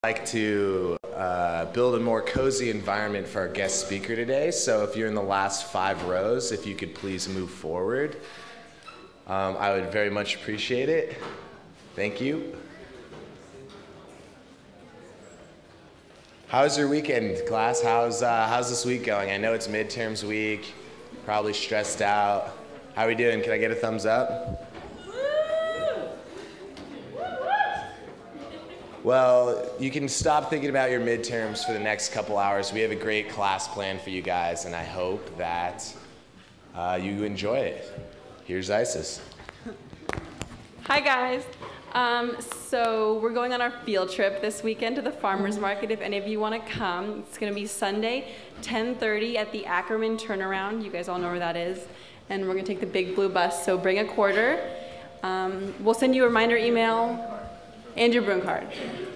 Like to build a more cozy environment for our guest speaker today. So if you're in the last 5 rows, if you could please move forward, I would very much appreciate it. Thank you. How's your weekend, class? How's this week going? I know it's midterms week, probably stressed out. How are we doing? Can I get a thumbs up? Well, you can stop thinking about your midterms for the next couple hours. We have a great class planned for you guys, and I hope that you enjoy it. Here's Isis. Hi, guys. So we're going on our field trip this weekend to the farmer's market. If any of you want to come, it's going to be Sunday, 10:30 at the Ackerman Turnaround. You guys all know where that is. And we're going to take the big blue bus, so bring a quarter. We'll send you a reminder email. And your broom card.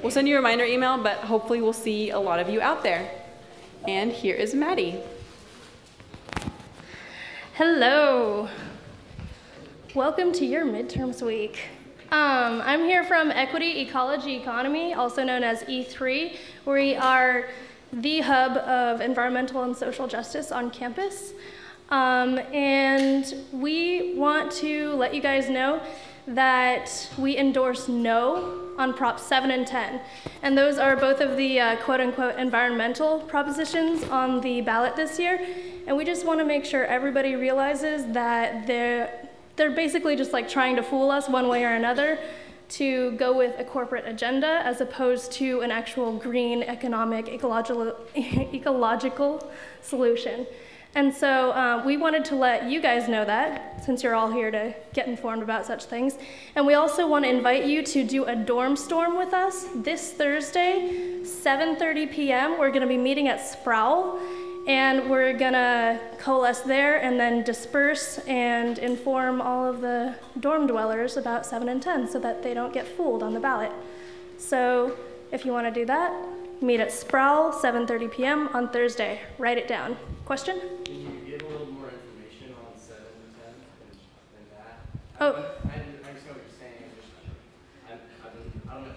We'll send you a reminder email, but hopefully we'll see a lot of you out there. And here is Maddie. Hello. Welcome to your midterms week. I'm here from Equity, Ecology, Economy, also known as E3, where we are the hub of environmental and social justice on campus. And we want to let you guys know that we endorse no on Prop 7 and 10. And those are both of the quote-unquote environmental propositions on the ballot this year. And we just want to make sure everybody realizes that they're basically just like trying to fool us one way or another to go with a corporate agenda as opposed to an actual green, economic, ecological solution. And so we wanted to let you guys know that, since you're all here to get informed about such things. And we also want to invite you to do a dorm storm with us this Thursday, 7:30 p.m. We're going to be meeting at Sproul, and we're going to coalesce there and then disperse and inform all of the dorm dwellers about 7 and 10 so that they don't get fooled on the ballot. So if you want to do that, meet at Sproul, 7:30 p.m. on Thursday. Write it down. Question? Can you give a little more information on 7 and 10 than that? Oh. I just know what you're saying. I don't know. Do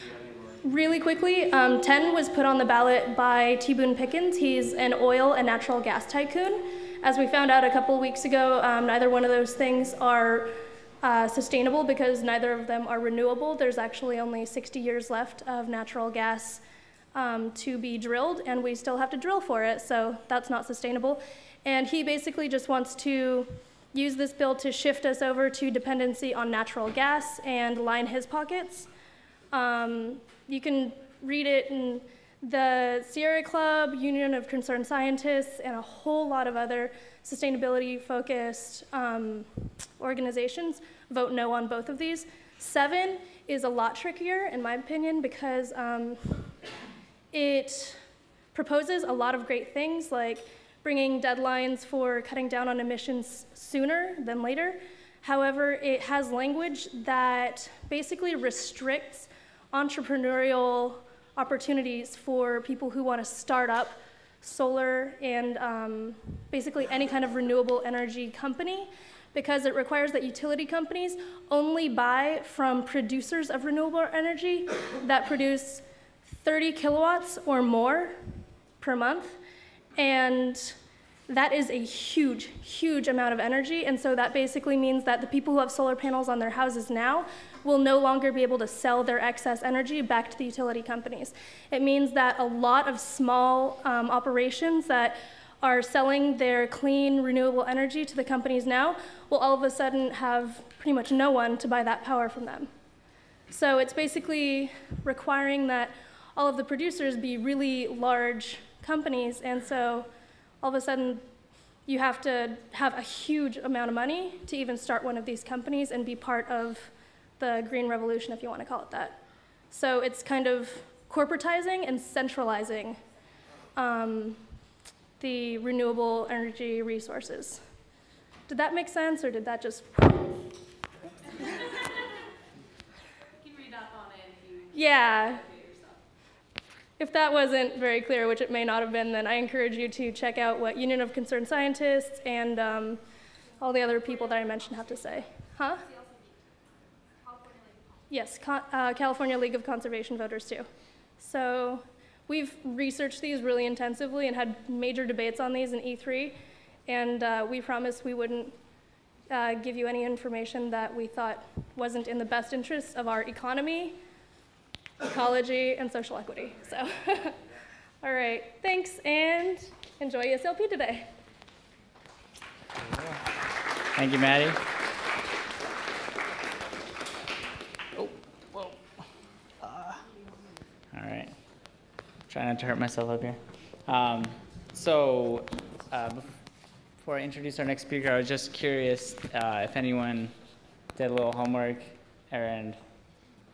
you have any more? Really quickly, 10 was put on the ballot by T. Boone Pickens. He's an oil and natural gas tycoon. As we found out a couple weeks ago, neither one of those things are sustainable because neither of them are renewable. There's actually only 60 years left of natural gas to be drilled, and we still have to drill for it, so that's not sustainable. And he basically just wants to use this bill to shift us over to dependency on natural gas and line his pockets. You can read it in the Sierra Club, Union of Concerned Scientists, and a whole lot of other sustainability-focused organizations vote no on both of these. 7 is a lot trickier, in my opinion, because it proposes a lot of great things, like bringing deadlines for cutting down on emissions sooner than later. However, it has language that basically restricts entrepreneurial opportunities for people who want to start up solar and basically any kind of renewable energy company, because it requires that utility companies only buy from producers of renewable energy that produce 30 kilowatts or more per month, and that is a huge, huge amount of energy. And so that basically means that the people who have solar panels on their houses now will no longer be able to sell their excess energy back to the utility companies. It means that a lot of small operations that are selling their clean, renewable energy to the companies now will all of a sudden have pretty much no one to buy that power from them. So it's basically requiring that all of the producers be really large companies, and so all of a sudden you have to have a huge amount of money to even start one of these companies and be part of the green revolution, if you want to call it that. So it's kind of corporatizing and centralizing the renewable energy resources. Did that make sense, or did that just... You can read up on it if you... Yeah. If that wasn't very clear, which it may not have been, then I encourage you to check out what Union of Concerned Scientists and all the other people that I mentioned have to say. Huh? Yes, California League of Conservation Voters too. So we've researched these really intensively and had major debates on these in E3, and we promised we wouldn't give you any information that we thought wasn't in the best interests of our economy, ecology, and social equity. So, all right, thanks, and enjoy ESLP today. Thank you, Maddie. Oh, whoa. All right. Trying not to hurt myself up here. Before I introduce our next speaker, I was just curious if anyone did a little homework and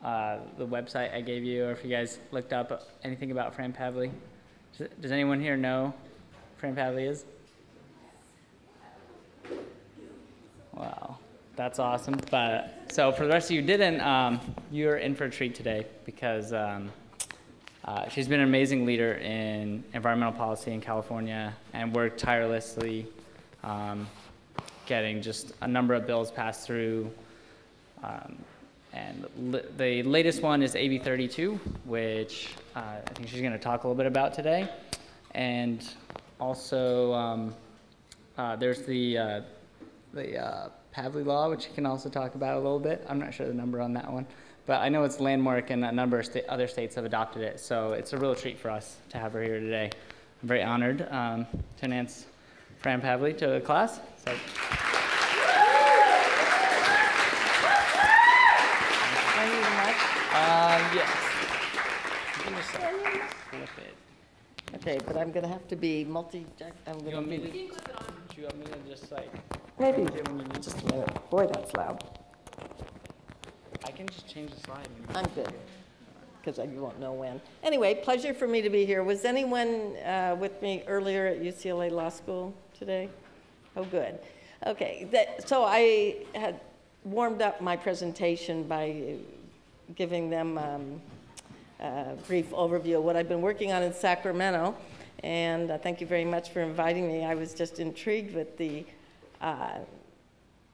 the website I gave you, or if you guys looked up anything about Fran Pavley. Does anyone here know who Fran Pavley is? Wow, that's awesome. But so for the rest of you who didn't, you're in for a treat today because she's been an amazing leader in environmental policy in California and worked tirelessly getting just a number of bills passed through. The latest one is AB 32, which I think she's going to talk a little bit about today. And also there's the Pavley law, which you can also talk about a little bit. I'm not sure the number on that one, but I know it's landmark and a number of other states have adopted it. So it's a real treat for us to have her here today. I'm very honored to announce Fran Pavley to the class. So. Yes. You can just flip it. Okay, but I'm going to have to be I'm going to be. Do you want me to just like? Maybe. Just a minute. Boy, that's loud. I can just change the slide. I'm good, because you won't know when. Anyway, pleasure for me to be here. Was anyone with me earlier at UCLA Law School today? Oh, good. Okay, so I had warmed up my presentation by giving them a brief overview of what I've been working on in Sacramento. And thank you very much for inviting me. I was just intrigued with the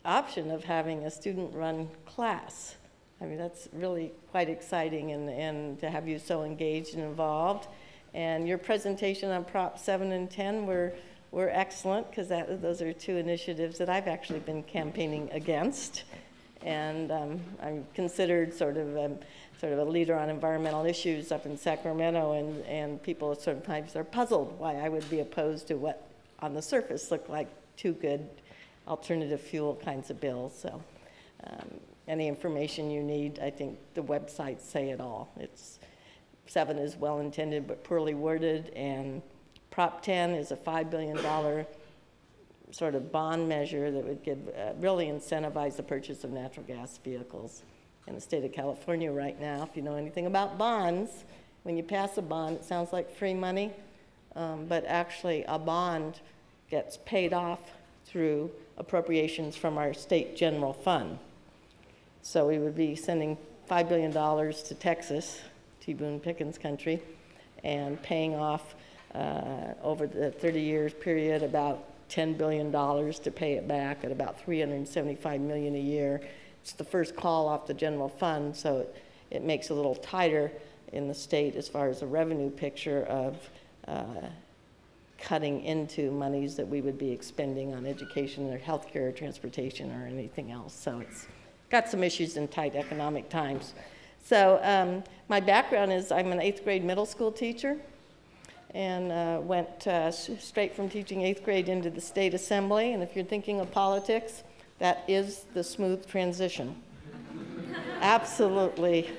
option of having a student-run class. I mean, that's really quite exciting, and to have you so engaged and involved. And your presentation on Prop 7 and 10 were excellent, because those are two initiatives that I've actually been campaigning against. And I'm considered sort of a leader on environmental issues up in Sacramento, and people sometimes are puzzled why I would be opposed to what on the surface look like two good alternative fuel kinds of bills. So any information you need, I think the websites say it all. 7 is well intended but poorly worded, and Prop 10 is a $5 billion sort of bond measure that would give really incentivize the purchase of natural gas vehicles in the state of California right now. If you know anything about bonds, when you pass a bond, it sounds like free money, but actually a bond gets paid off through appropriations from our state general fund. So we would be sending $5 billion to Texas, T. Boone Pickens country, and paying off over the 30 years period about $10 billion to pay it back at about $375 million a year. It's the first call off the general fund, so it makes it a little tighter in the state as far as the revenue picture of cutting into monies that we would be expending on education or healthcare or transportation or anything else. So it's got some issues in tight economic times. So my background is I'm an 8th grade middle school teacher, and went straight from teaching 8th grade into the state assembly. And if you're thinking of politics, that is the smooth transition. Absolutely.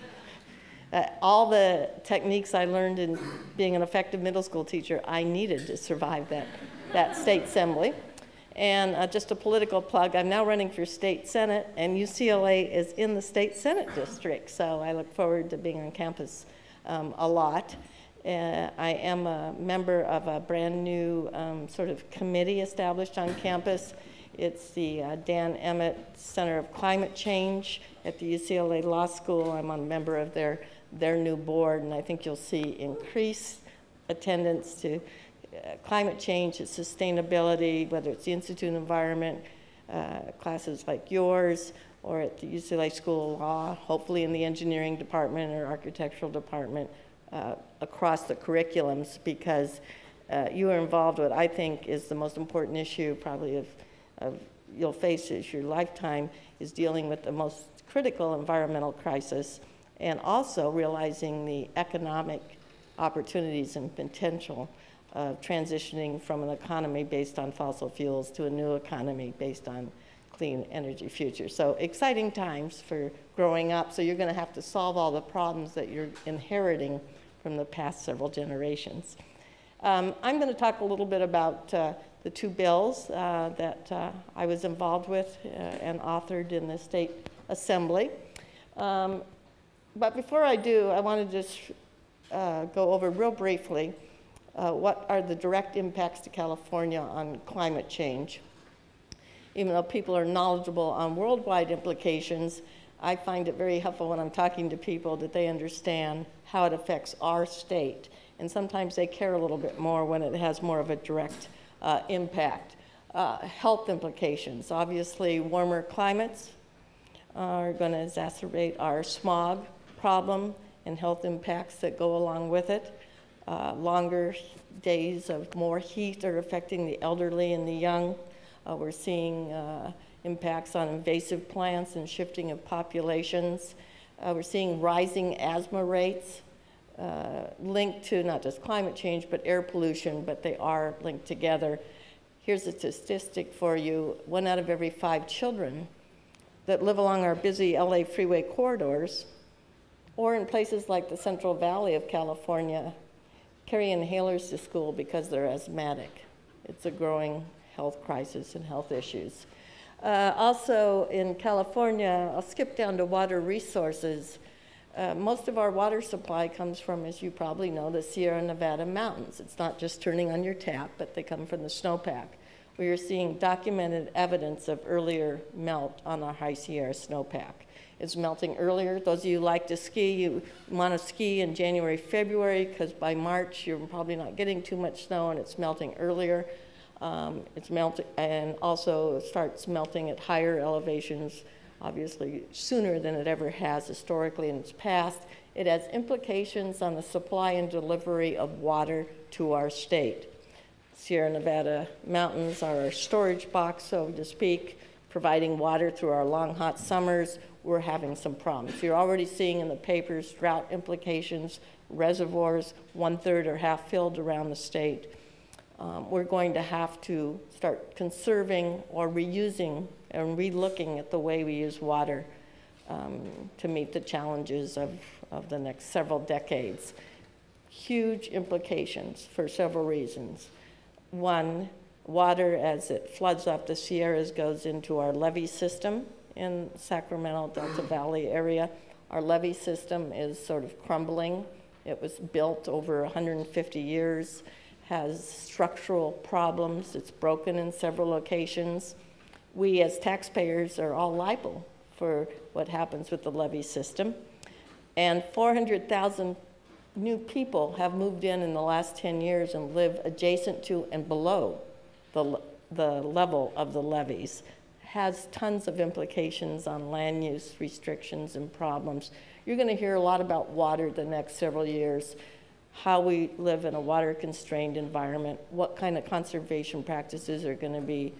All the techniques I learned in being an effective middle school teacher, I needed to survive that state assembly. And just a political plug, I'm now running for state senate, and UCLA is in the state senate district, so I look forward to being on campus a lot. I am a member of a brand new sort of committee established on campus. It's the Dan Emmett Center of Climate Change at the UCLA Law School. I'm a member of their new board, and I think you'll see increased attendance to climate change and sustainability, whether it's the Institute of Environment, classes like yours, or at the UCLA School of Law, hopefully in the engineering department or architectural department, across the curriculums, because you are involved with what I think is the most important issue probably of you'll face as your lifetime, is dealing with the most critical environmental crisis, and also realizing the economic opportunities and potential of transitioning from an economy based on fossil fuels to a new economy based on clean energy future. So exciting times for growing up. So you're going to have to solve all the problems that you're inheriting from the past several generations. I'm going to talk a little bit about the two bills that I was involved with and authored in the State Assembly. But before I do, I want to just go over real briefly what are the direct impacts to California on climate change. Even though people are knowledgeable on worldwide implications, I find it very helpful when I'm talking to people that they understand how it affects our state. And sometimes they care a little bit more when it has more of a direct impact. Health implications. Obviously, warmer climates are going to exacerbate our smog problem and health impacts that go along with it. Longer days of more heat are affecting the elderly and the young. We're seeing impacts on invasive plants and shifting of populations. We're seeing rising asthma rates linked to not just climate change, but air pollution, but they are linked together. Here's a statistic for you. 1 out of every 5 children that live along our busy LA freeway corridors or in places like the Central Valley of California carry inhalers to school because they're asthmatic. It's a growing health crisis and health issues. Also in California, I'll skip down to water resources. Most of our water supply comes from, as you probably know, the Sierra Nevada mountains. It's not just turning on your tap, but they come from the snowpack. We are seeing documented evidence of earlier melt on our High Sierra snowpack. It's melting earlier. Those of you who like to ski, you want to ski in January, February, because by March you're probably not getting too much snow and it's melting earlier. It's melting and also starts melting at higher elevations, obviously sooner than it ever has historically in its past. It has implications on the supply and delivery of water to our state. Sierra Nevada mountains are our storage box, so to speak, providing water through our long, hot summers. We're having some problems. You're already seeing in the papers drought implications, reservoirs 1/3 or half filled around the state. We're going to have to start conserving or reusing and relooking at the way we use water to meet the challenges of the next several decades. Huge implications for several reasons. One, water as it floods off the Sierras goes into our levee system in Sacramento, Delta Valley area. Our levee system is sort of crumbling. It was built over 150 years, has structural problems. It's broken in several locations. We as taxpayers are all liable for what happens with the levee system. And 400,000 new people have moved in the last 10 years and live adjacent to and below the level of the levees. Has tons of implications on land use restrictions and problems. You're going to hear a lot about water the next several years, how we live in a water-constrained environment, what kind of conservation practices are going to be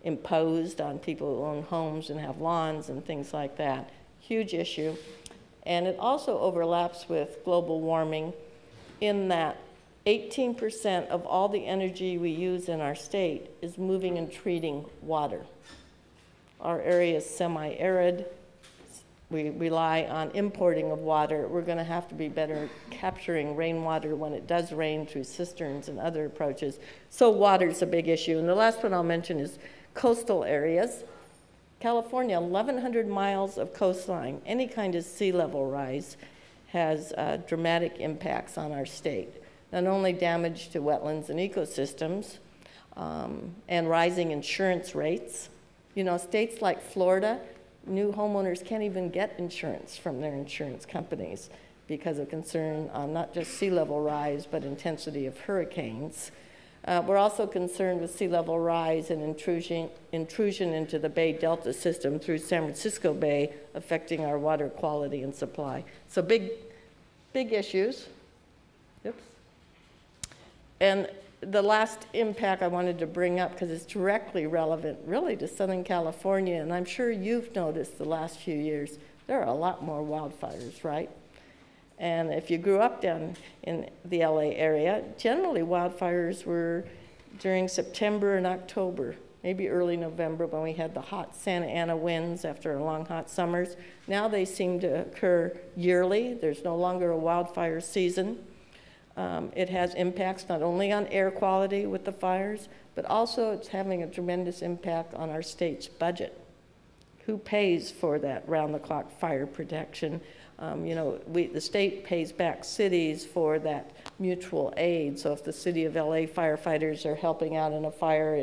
imposed on people who own homes and have lawns and things like that. Huge issue. And it also overlaps with global warming in that 18% of all the energy we use in our state is moving and treating water. Our area is semi-arid. We rely on importing of water. We're going to have to be better capturing rainwater when it does rain through cisterns and other approaches. So water's a big issue. And the last one I'll mention is coastal areas. California, 1,100 miles of coastline. Any kind of sea level rise has dramatic impacts on our state. Not only damage to wetlands and ecosystems and rising insurance rates. You know, states like Florida, new homeowners can't even get insurance from their insurance companies because of concern on not just sea level rise, but intensity of hurricanes. We're also concerned with sea level rise and intrusion into the Bay Delta system through San Francisco Bay, affecting our water quality and supply. So big issues. Oops. And the last impact I wanted to bring up, because it's directly relevant really to Southern California, and I'm sure you've noticed the last few years, there are a lot more wildfires, right? And if you grew up down in the LA area, generally wildfires were during September and October, maybe early November when we had the hot Santa Ana winds after long hot summers. Now they seem to occur yearly. There's no longer a wildfire season. It has impacts not only on air quality with the fires, but also it's having a tremendous impact on our state's budget. Who pays for that round-the-clock fire protection? You know, the state pays back cities for that mutual aid. So if the city of LA firefighters are helping out in a fire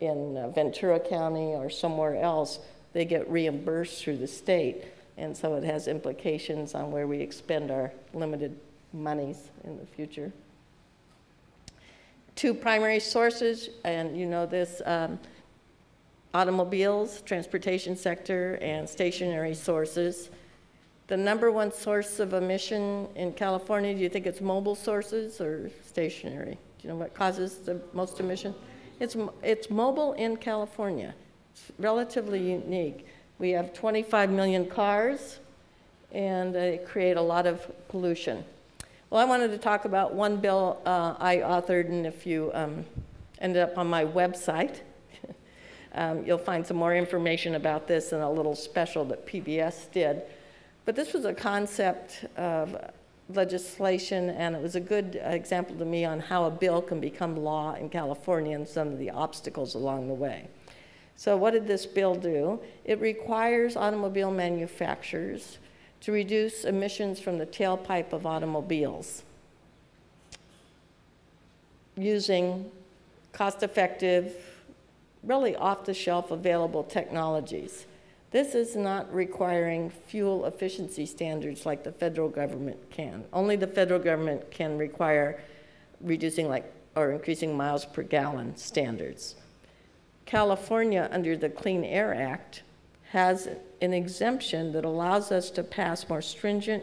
in Ventura County or somewhere else, they get reimbursed through the state. And so it has implications on where we expend our limited monies in the future. Two primary sources, and you know this, automobiles, transportation sector, and stationary sources. The #1 source of emission in California, do you think it's mobile sources or stationary? Do you know what causes the most emission? It's mobile in California. It's relatively unique. We have 25 million cars, and they create a lot of pollution. Well, I wanted to talk about one bill I authored, and if you ended up on my website, you'll find some more information about this in a little special that PBS did. But this was a concept of legislation, and it was a good example to me on how a bill can become law in California and some of the obstacles along the way. So what did this bill do? It requires automobile manufacturers to reduce emissions from the tailpipe of automobiles using cost-effective, really off-the-shelf available technologies. This is not requiring fuel efficiency standards like the federal government can. Only the federal government can require reducing or increasing miles per gallon standards. California, under the Clean Air Act, has an exemption that allows us to pass more stringent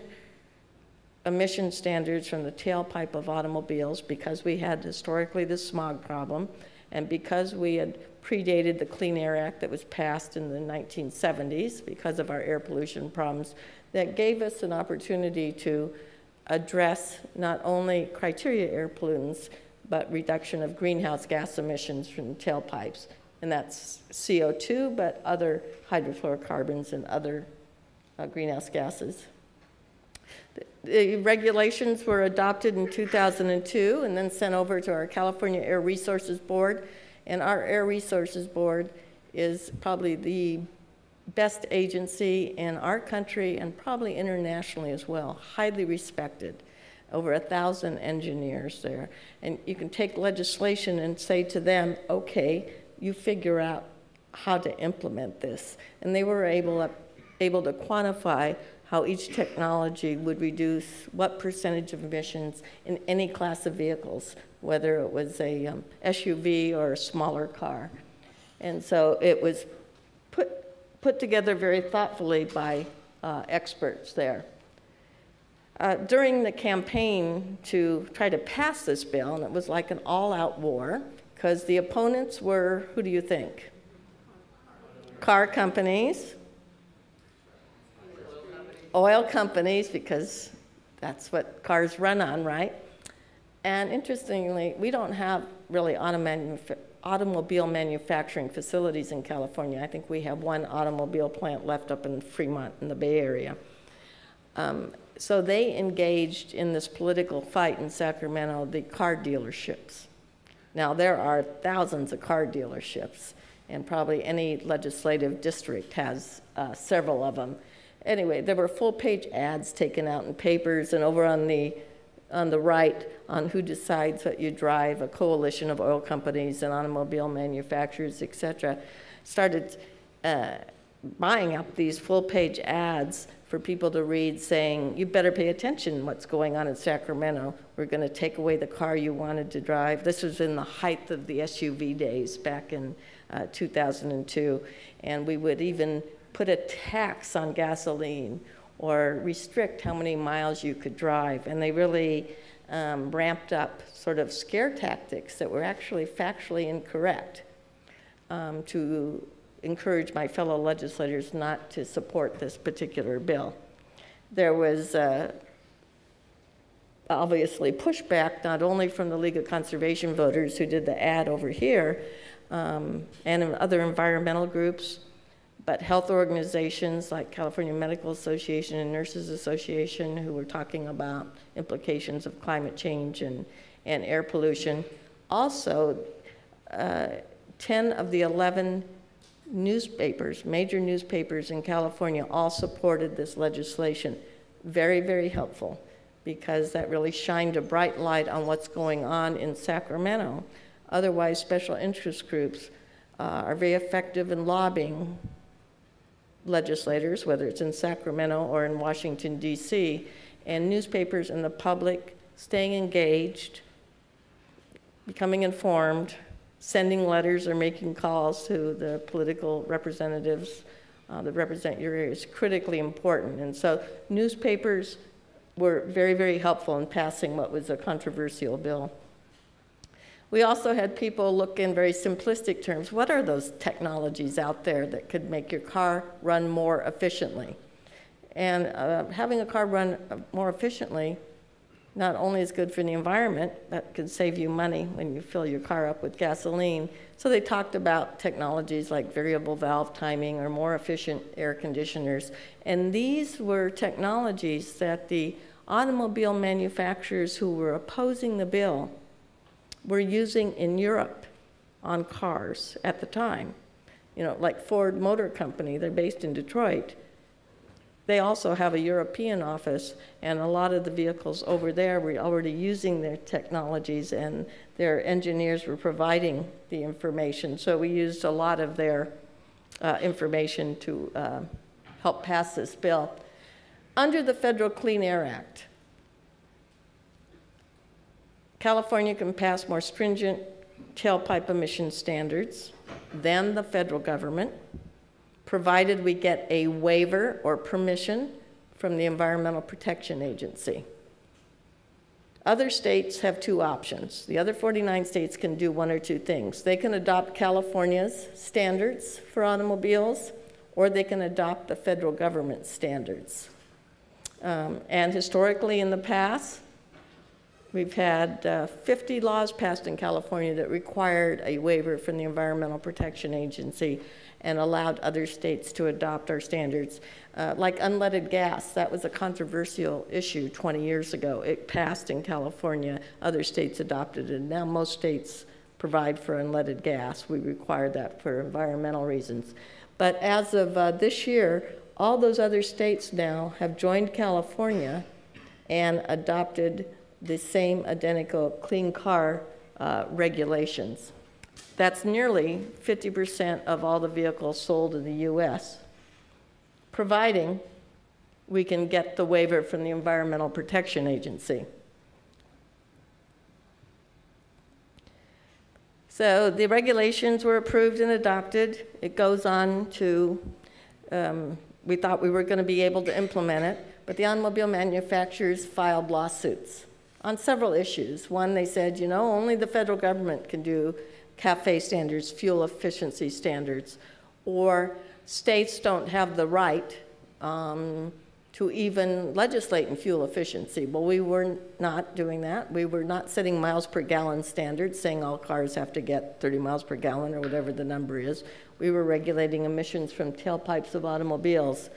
emission standards from the tailpipe of automobiles because we had historically the smog problem and because we had predated the Clean Air Act that was passed in the 1970s because of our air pollution problems. That gave us an opportunity to address not only criteria air pollutants, but reduction of greenhouse gas emissions from tailpipes. And that's CO2, but other hydrofluorocarbons and other greenhouse gases. The regulations were adopted in 2002 and then sent over to our California Air Resources Board. And our Air Resources Board is probably the best agency in our country and probably internationally as well, highly respected. Over 1,000 engineers there. And you can take legislation and say to them, okay, you figure out how to implement this. And they were able to quantify how each technology would reduce what percentage of emissions in any class of vehicles, whether it was a SUV or a smaller car. And so it was put together very thoughtfully by experts there. During the campaign to try to pass this bill, and it was like an all-out war, because the opponents were, who do you think? Car companies. Oil companies, because that's what cars run on, right? And interestingly, we don't have really automobile manufacturing facilities in California. I think we have one automobile plant left up in Fremont in the Bay Area. So they engaged in this political fight in Sacramento, the car dealerships. Now, there are thousands of car dealerships, and probably any legislative district has several of them. Anyway, there were full-page ads taken out in papers, and over on the right, on who decides what you drive, a coalition of oil companies and automobile manufacturers, et cetera, started buying up these full-page ads for people to read saying, you better pay attention to what's going on in Sacramento. We're going to take away the car you wanted to drive. This was in the height of the SUV days back in 2002. And we would even put a tax on gasoline or restrict how many miles you could drive. And they really ramped up sort of scare tactics that were actually factually incorrect to encourage my fellow legislators not to support this particular bill. There was obviously pushback not only from the League of Conservation Voters who did the ad over here and other environmental groups, but health organizations like California Medical Association and Nurses Association who were talking about implications of climate change and air pollution. Also, 10 of the 11 newspapers, major newspapers in California, all supported this legislation. Very, very helpful, because that really shined a bright light on what's going on in Sacramento. Otherwise, special interest groups are very effective in lobbying legislators, whether it's in Sacramento or in Washington, D.C., and newspapers and the public staying engaged, becoming informed, sending letters or making calls to the political representatives that represent your area is critically important. And so newspapers were very, very helpful in passing what was a controversial bill. We also had people look in very simplistic terms. What are those technologies out there that could make your car run more efficiently? And having a car run more efficiently not only is good for the environment, that could save you money when you fill your car up with gasoline. So they talked about technologies like variable valve timing or more efficient air conditioners. And these were technologies that the automobile manufacturers who were opposing the bill were using in Europe on cars at the time. You know, like Ford Motor Company, they're based in Detroit. They also have a European office, and a lot of the vehicles over there were already using their technologies, and their engineers were providing the information. So we used a lot of their information to help pass this bill. Under the Federal Clean Air Act, California can pass more stringent tailpipe emission standards than the federal government, provided we get a waiver or permission from the Environmental Protection Agency. Other states have two options. The other 49 states can do one or two things. They can adopt California's standards for automobiles, or they can adopt the federal government standards. And historically in the past, we've had 50 laws passed in California that required a waiver from the Environmental Protection Agency and allowed other states to adopt our standards. Like unleaded gas, that was a controversial issue 20 years ago. It passed in California, other states adopted it. Now most states provide for unleaded gas. We require that for environmental reasons. But as of this year, all those other states now have joined California and adopted the same identical clean car regulations. That's nearly 50% of all the vehicles sold in the US, providing we can get the waiver from the Environmental Protection Agency. So the regulations were approved and adopted. It goes on to, we thought we were going to be able to implement it, but the automobile manufacturers filed lawsuits on several issues. One, they said, you know, only the federal government can do CAFE standards, fuel efficiency standards, or states don't have the right to even legislate in fuel efficiency. Well, we were not doing that. We were not setting miles per gallon standards, saying all cars have to get 30 miles per gallon or whatever the number is. We were regulating emissions from tailpipes of automobiles.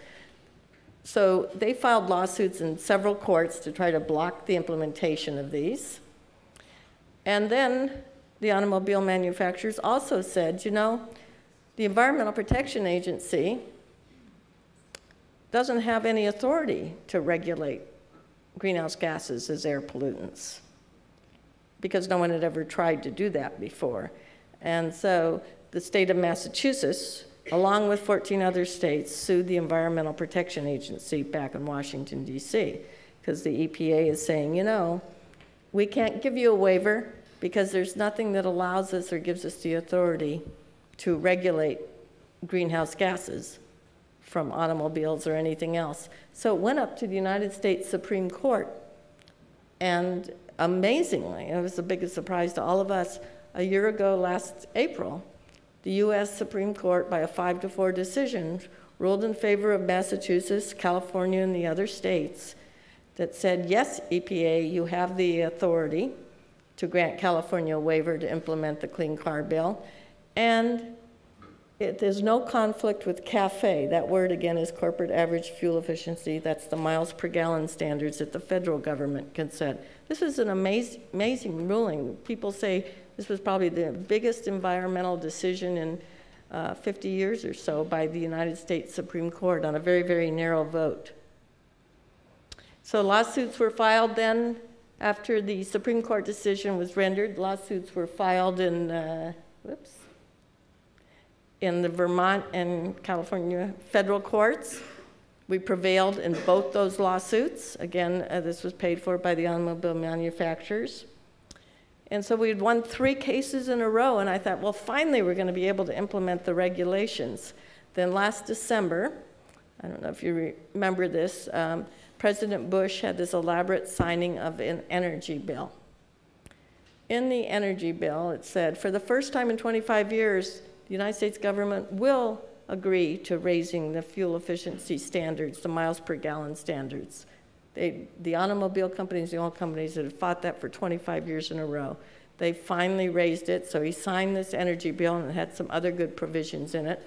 So they filed lawsuits in several courts to try to block the implementation of these. And then the automobile manufacturers also said, you know, the Environmental Protection Agency doesn't have any authority to regulate greenhouse gases as air pollutants, because no one had ever tried to do that before. And so the state of Massachusetts, along with 14 other states, sued the Environmental Protection Agency back in Washington, D.C., because the EPA is saying, you know, we can't give you a waiver because there's nothing that allows us or gives us the authority to regulate greenhouse gases from automobiles or anything else. So it went up to the United States Supreme Court, and amazingly, it was the biggest surprise to all of us, a year ago last April, the U.S. Supreme Court, by a 5-4 decision, ruled in favor of Massachusetts, California, and the other states that said, yes, EPA, you have the authority to grant California a waiver to implement the Clean Car Bill, and there's no conflict with CAFE. That word, again, is corporate average fuel efficiency. That's the miles per gallon standards that the federal government can set. This is an amazing ruling. People say this was probably the biggest environmental decision in 50 years or so by the United States Supreme Court on a very, very narrow vote. So lawsuits were filed then after the Supreme Court decision was rendered. Lawsuits were filed in, in the Vermont and California federal courts. We prevailed in both those lawsuits. Again, this was paid for by the automobile manufacturers. And so we had won 3 cases in a row, and I thought, well, finally we're going to be able to implement the regulations. Then last December, I don't know if you remember this, President Bush had this elaborate signing of an energy bill. In the energy bill, it said, for the first time in 25 years, the United States government will agree to raising the fuel efficiency standards, the miles per gallon standards. The automobile companies, the oil companies that had fought that for 25 years in a row, they finally raised it. So he signed this energy bill, and it had some other good provisions in it.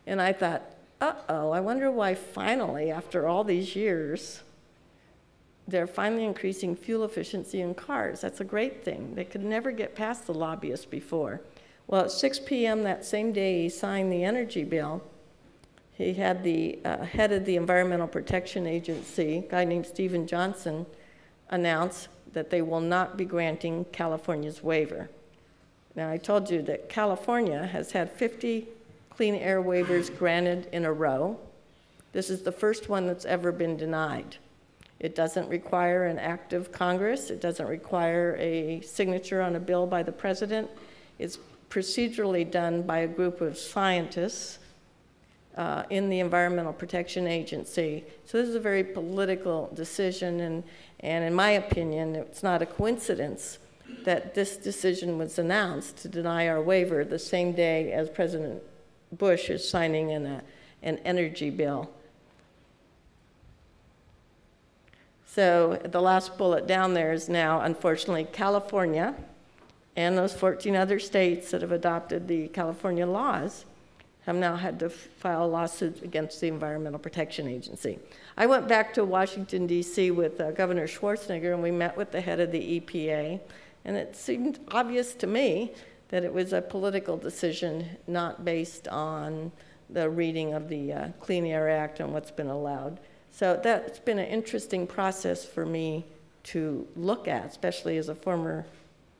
And I thought, uh-oh, I wonder why finally, after all these years, they're finally increasing fuel efficiency in cars. That's a great thing. They could never get past the lobbyists before. Well, at 6 p.m. that same day he signed the energy bill, he had the head of the Environmental Protection Agency, a guy named Stephen Johnson, announce that they will not be granting California's waiver. Now, I told you that California has had 50 clean air waivers granted in a row. This is the first one that's ever been denied. It doesn't require an act of Congress. It doesn't require a signature on a bill by the president. It's procedurally done by a group of scientists in the Environmental Protection Agency. So this is a very political decision, and in my opinion, it's not a coincidence that this decision was announced to deny our waiver the same day as President Bush is signing in an energy bill. So the last bullet down there is now, unfortunately, California and those 14 other states that have adopted the California laws have now had to file lawsuits against the Environmental Protection Agency. I went back to Washington, D.C. with Governor Schwarzenegger, and we met with the head of the EPA, and it seemed obvious to me that it was a political decision, not based on the reading of the Clean Air Act and what's been allowed. So that's been an interesting process for me to look at, especially as a former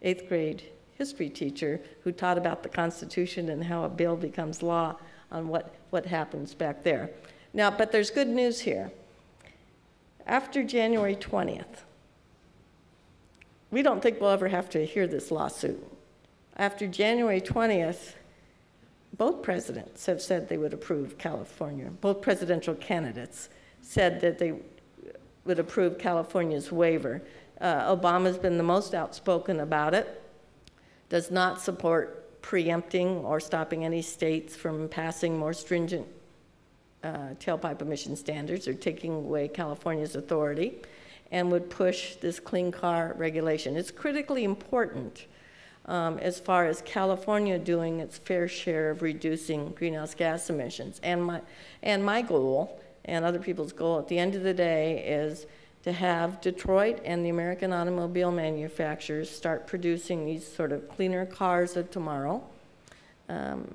8th grade history teacher who taught about the Constitution and how a bill becomes law on what happens back there. Now, but there's good news here. After January 20th, we don't think we'll ever have to hear this lawsuit. After January 20th, both presidents have said they would approve California. Both presidential candidates said that they would approve California's waiver. Obama's been the most outspoken about it, does not support preempting or stopping any states from passing more stringent tailpipe emission standards or taking away California's authority, and would push this clean car regulation. It's critically important as far as California doing its fair share of reducing greenhouse gas emissions. And my goal, and other people's goal at the end of the day, is to have Detroit and the American automobile manufacturers start producing these sort of cleaner cars of tomorrow.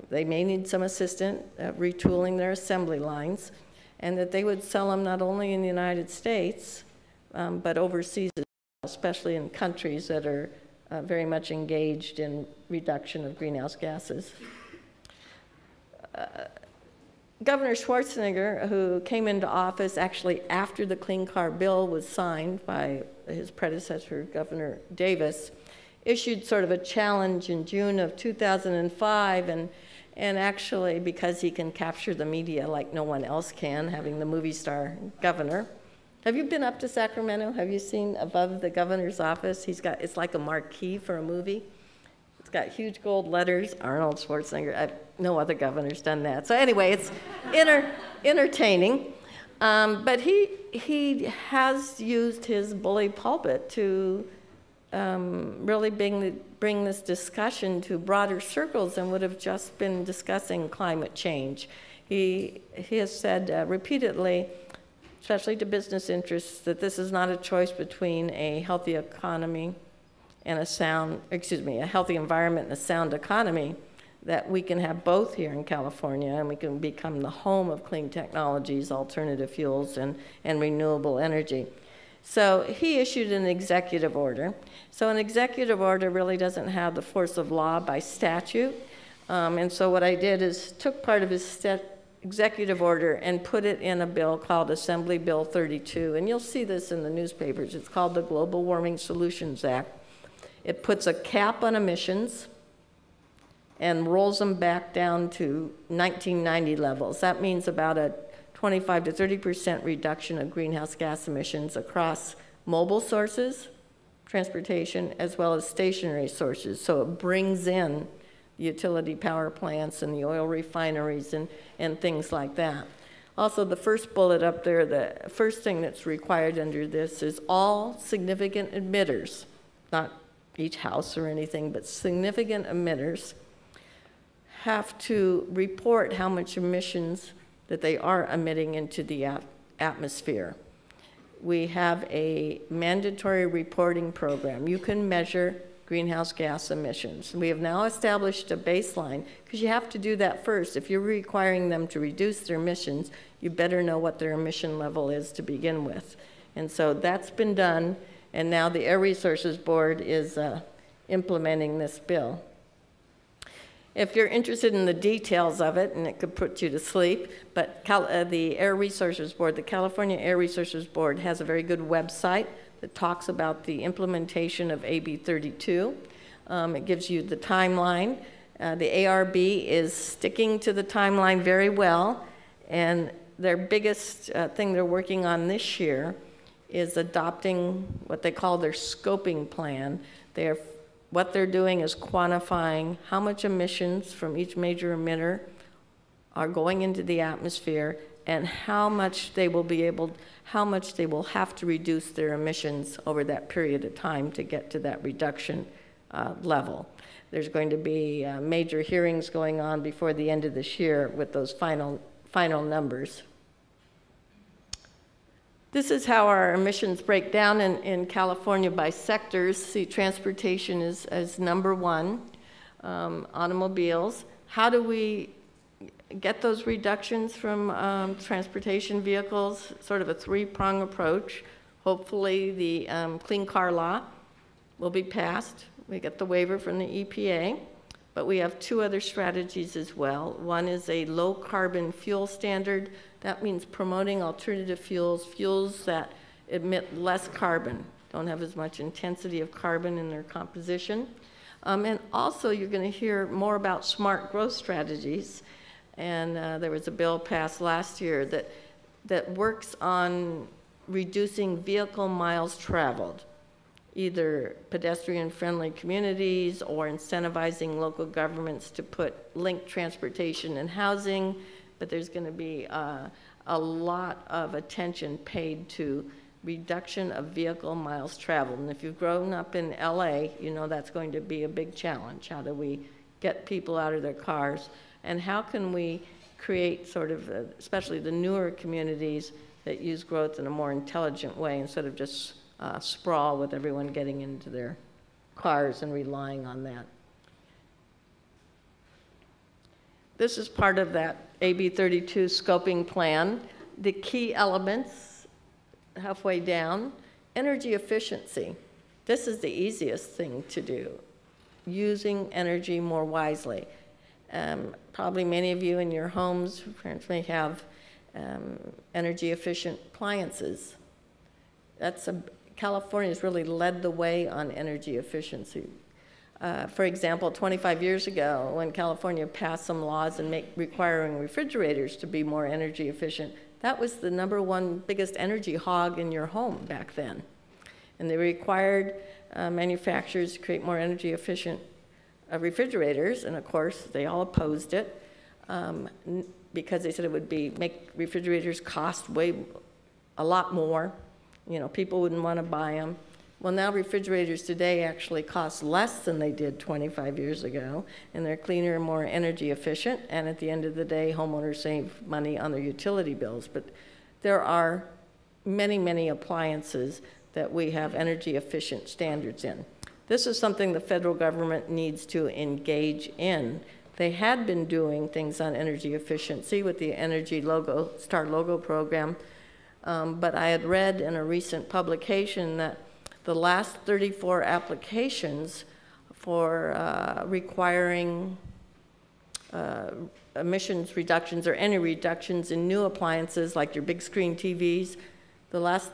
They may need some assistance retooling their assembly lines, and that they would sell them not only in the United States, but overseas, especially in countries that are very much engaged in reduction of greenhouse gases. Governor Schwarzenegger, who came into office actually after the Clean Car Bill was signed by his predecessor, Governor Davis, issued sort of a challenge in June of 2005, and actually, because he can capture the media like no one else can, having the movie star governor, Have you been up to Sacramento? Have you seen above the governor's office? It's like a marquee for a movie. It's got huge gold letters, Arnold Schwarzenegger. No other governor's done that. So anyway, it's entertaining. But he has used his bully pulpit to really bring this discussion to broader circles than would have just been discussing climate change. He has said repeatedly, especially to business interests, that this is not a choice between a healthy economy and a healthy environment and a sound economy, that we can have both here in California, and we can become the home of clean technologies, alternative fuels, and renewable energy. So he issued an executive order. So an executive order really doesn't have the force of law by statute. And so what I did is took part of his executive order and put it in a bill called Assembly Bill 32. And you'll see this in the newspapers. It's called the Global Warming Solutions Act. It puts a cap on emissions and rolls them back down to 1990 levels. That means about a 25 to 30% reduction of greenhouse gas emissions across mobile sources, transportation, as well as stationary sources. So it brings in the utility power plants and the oil refineries and things like that. Also, the first bullet up there, the first thing that's required under this is all significant emitters, not each house or anything, but significant emitters have to report how much emissions that they are emitting into the atmosphere. We have a mandatory reporting program. You can measure greenhouse gas emissions. We have now established a baseline, because you have to do that first. If you're requiring them to reduce their emissions, you better know what their emission level is to begin with. And so that's been done, and now the Air Resources Board is implementing this bill. If you're interested in the details of it, and it could put you to sleep, but the Air Resources Board, the California Air Resources Board, has a very good website that talks about the implementation of AB 32. It gives you the timeline. The ARB is sticking to the timeline very well, and their biggest thing they're working on this year is adopting what they call their scoping plan. What they're doing is quantifying how much emissions from each major emitter are going into the atmosphere, and how much they will have to reduce their emissions over that period of time to get to that reduction level. There's going to be major hearings going on before the end of this year with those final numbers. This is how our emissions break down in California by sectors. See, transportation is number one, automobiles. How do we get those reductions from transportation vehicles? Sort of a three-prong approach. Hopefully the Clean Car Law will be passed. We get the waiver from the EPA, but we have two other strategies as well. One is a low carbon fuel standard. That means promoting alternative fuels, fuels that emit less carbon, don't have as much intensity of carbon in their composition. And also you're going to hear more about smart growth strategies. And there was a bill passed last year that works on reducing vehicle miles traveled, either pedestrian-friendly communities or incentivizing local governments to put linked transportation and housing. But there's going to be a lot of attention paid to reduction of vehicle miles traveled. And if you've grown up in LA, you know that's going to be a big challenge. How do we get people out of their cars? And how can we create sort of, especially the newer communities, that use growth in a more intelligent way instead of just sprawl with everyone getting into their cars and relying on that. This is part of that AB 32 scoping plan. The key elements, halfway down, energy efficiency. This is the easiest thing to do, using energy more wisely. Probably many of you in your homes may have energy efficient appliances. California's really led the way on energy efficiency. For example, 25 years ago, when California passed some laws and requiring refrigerators to be more energy efficient, That was the #1 biggest energy hog in your home back then. And they required manufacturers to create more energy efficient refrigerators, and of course they all opposed it because they said it would make refrigerators cost a lot more. You know, people wouldn't want to buy them. Well, now refrigerators today actually cost less than they did 25 years ago, and they're cleaner and more energy efficient, and at the end of the day, homeowners save money on their utility bills. But there are many, many appliances that we have energy efficient standards in. This is something the federal government needs to engage in. They had been doing things on energy efficiency with the Energy Star Logo program, but I had read in a recent publication that the last 34 applications for requiring emissions reductions or any reductions in new appliances like your big screen TVs, the last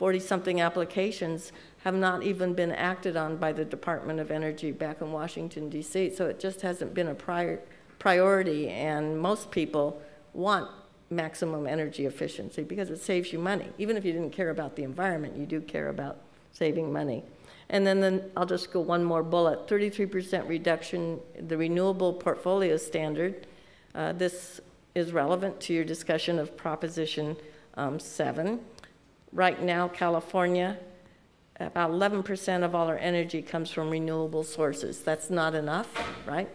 40-something applications have not even been acted on by the Department of Energy back in Washington, D.C. So it just hasn't been a priority, and most people want maximum energy efficiency because it saves you money. Even if you didn't care about the environment, you do care about saving money. And then I'll just go one more bullet, 33% reduction, the renewable portfolio standard. This is relevant to your discussion of Proposition 7. Right now, California, about 11% of all our energy comes from renewable sources. That's not enough, right?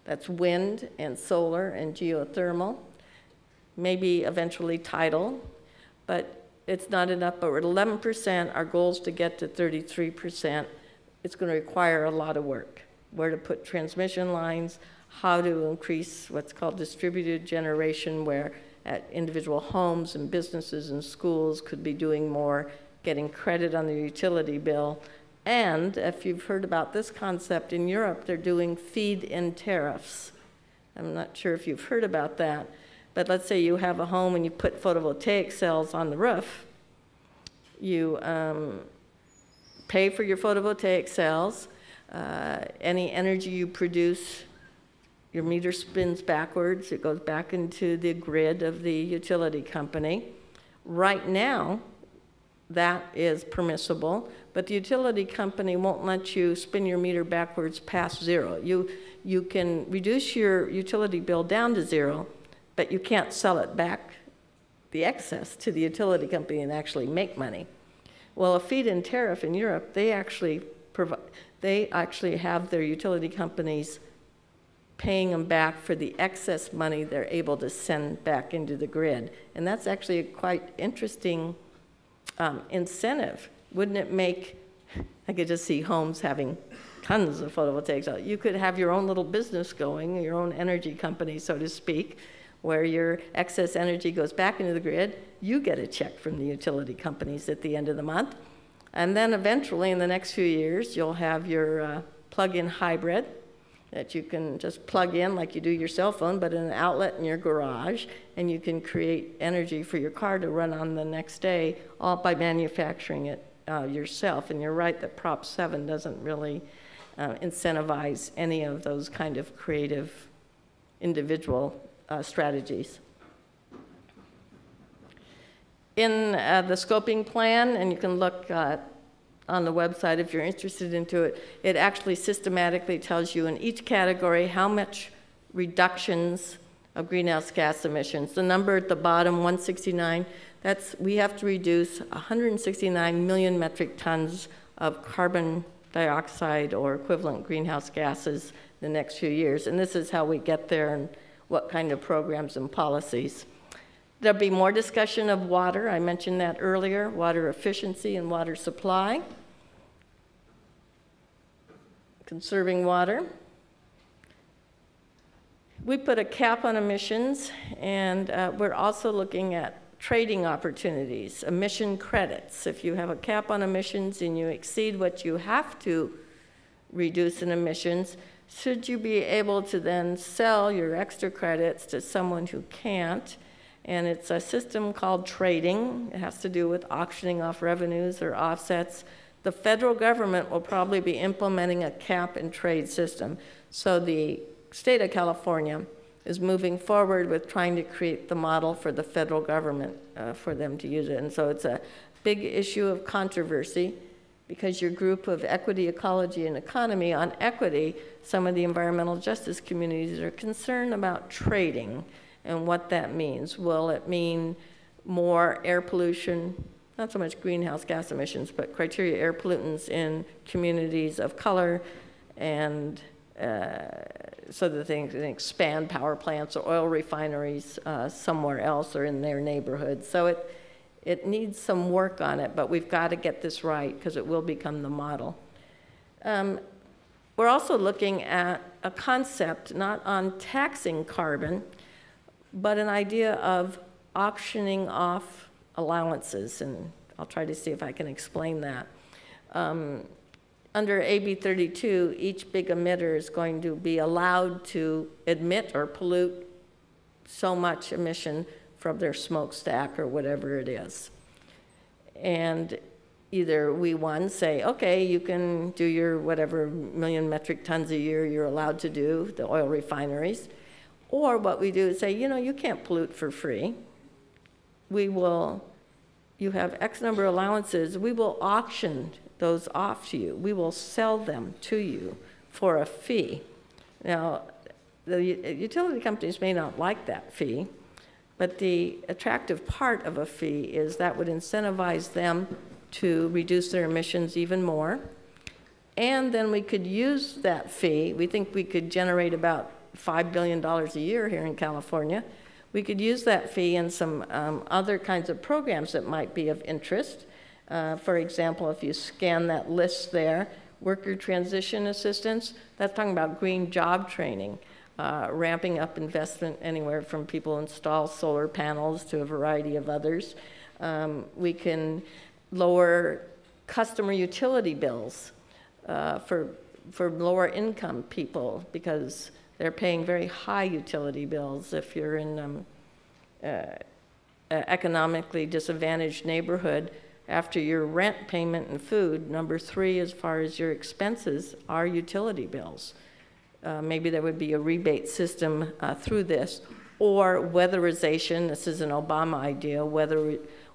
That's wind and solar and geothermal, maybe eventually tidal, but it's not enough. But we're at 11%. Our goal is to get to 33%. It's going to require a lot of work. Where to put transmission lines, how to increase what's called distributed generation, where at individual homes and businesses and schools could be doing more, getting credit on their utility bill. And if you've heard about this concept in Europe, they're doing feed-in tariffs. I'm not sure if you've heard about that, but let's say you have a home and you put photovoltaic cells on the roof. You pay for your photovoltaic cells. Any energy you produce, your meter spins backwards. It goes back into the grid of the utility company. Right now, that is permissible, but the utility company won't let you spin your meter backwards past zero. You can reduce your utility bill down to zero, but you can't sell it back, the excess, to the utility company and actually make money. Well, a feed-in tariff in Europe, they actually have their utility companies paying them back for the excess money they're able to send back into the grid. And that's actually a quite interesting incentive. Wouldn't it make, I could just see homes having tons of photovoltaics. You could have your own little business going, your own energy company, so to speak, where your excess energy goes back into the grid. You get a check from the utility companies at the end of the month. And then eventually, in the next few years, you'll have your plug-in hybrid that you can just plug in like you do your cell phone, but in an outlet in your garage, and you can create energy for your car to run on the next day, all by manufacturing it yourself. And you're right that Prop 7 doesn't really incentivize any of those kind of creative individual strategies. In the scoping plan, and you can look on the website if you're interested into it, it actually systematically tells you in each category how much reductions of greenhouse gas emissions. The number at the bottom, 169, we have to reduce 169 million metric tons of carbon dioxide or equivalent greenhouse gases in the next few years. And this is how we get there and what kind of programs and policies. There'll be more discussion of water. I mentioned that earlier, water efficiency and water supply. Conserving water. We put a cap on emissions, and we're also looking at trading opportunities, emission credits. If you have a cap on emissions and you exceed what you have to reduce in emissions, should you be able to then sell your extra credits to someone who can't? And it's a system called trading. It has to do with auctioning off revenues or offsets. The federal government will probably be implementing a cap and trade system. So the state of California is moving forward with trying to create the model for the federal government for them to use it. And so it's a big issue of controversy because your group of equity, ecology, and economy on equity, some of the environmental justice communities are concerned about trading and what that means. Will it mean more air pollution, not so much greenhouse gas emissions, but criteria air pollutants in communities of color, and so that they can expand power plants or oil refineries somewhere else or in their neighborhood. So it needs some work on it, but we've got to get this right because it will become the model. We're also looking at a concept, not on taxing carbon, but an idea of auctioning off allowances, and I'll try to see if I can explain that. Under AB 32, each big emitter is going to be allowed to emit or pollute so much emission from their smokestack or whatever it is. And either we, one, say, okay, you can do your whatever million metric tons a year you're allowed to do, the oil refineries, or what we do is say, you know, you can't pollute for free. You have X number of allowances, we will auction those off to you. We will sell them to you for a fee. Now, the utility companies may not like that fee, but the attractive part of a fee is that would incentivize them to reduce their emissions even more. And then we could use that fee. We think we could generate about $5 billion a year here in California. We could use that fee in some other kinds of programs that might be of interest. For example, if you scan that list there, worker transition assistance, that's talking about green job training, ramping up investment anywhere from people install solar panels to a variety of others. We can lower customer utility bills for lower income people because they're paying very high utility bills. If you're in an economically disadvantaged neighborhood, after your rent payment and food, number 3 as far as your expenses are utility bills. Maybe there would be a rebate system through this, or weatherization. This is an Obama idea,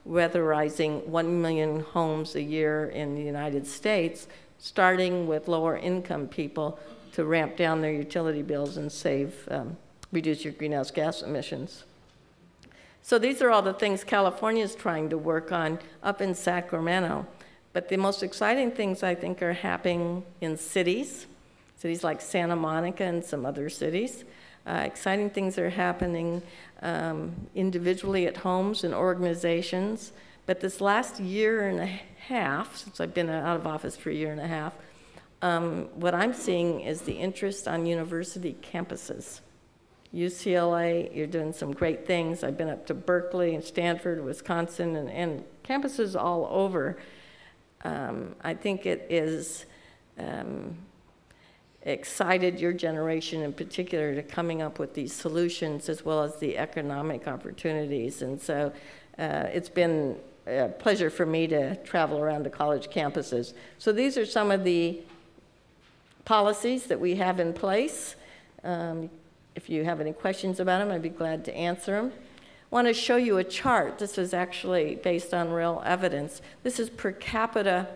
weatherizing 1 million homes a year in the United States, starting with lower income people to ramp down their utility bills and reduce your greenhouse gas emissions. So these are all the things California is trying to work on up in Sacramento. But the most exciting things, I think, are happening in cities like Santa Monica and some other cities. Exciting things are happening individually at homes and organizations. But this last year and a half, since I've been out of office for a year and a half, what I'm seeing is the interest on university campuses. UCLA, you're doing some great things. I've been up to Berkeley and Stanford, Wisconsin, and campuses all over. I think it is excited your generation in particular to coming up with these solutions as well as the economic opportunities. And so it's been a pleasure for me to travel around to college campuses. So these are some of the policies that we have in place. If you have any questions about them, I'd be glad to answer them. I want to show you a chart. This is actually based on real evidence. This is per capita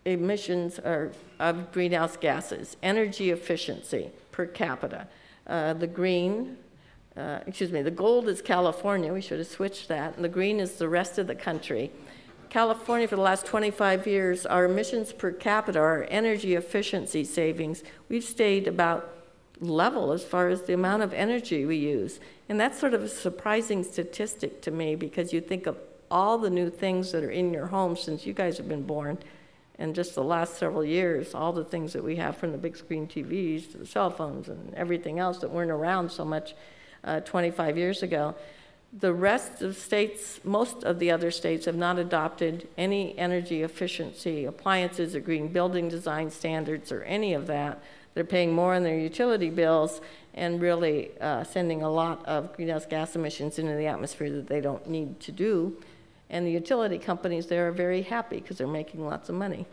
emissions of greenhouse gases, energy efficiency per capita. The gold is California. We should have switched that. And the green is the rest of the country. California, for the last 25 years, our emissions per capita, our energy efficiency savings, we've stayed about level as far as the amount of energy we use. And that's sort of a surprising statistic to me because you think of all the new things that are in your home since you guys have been born, and just the last several years, all the things that we have from the big screen TVs to the cell phones and everything else that weren't around so much 25 years ago. The rest of states, most of the other states, have not adopted any energy efficiency appliances or green building design standards or any of that. They're paying more on their utility bills and really sending a lot of greenhouse gas emissions into the atmosphere that they don't need to do. And the utility companies there are very happy because they're making lots of money.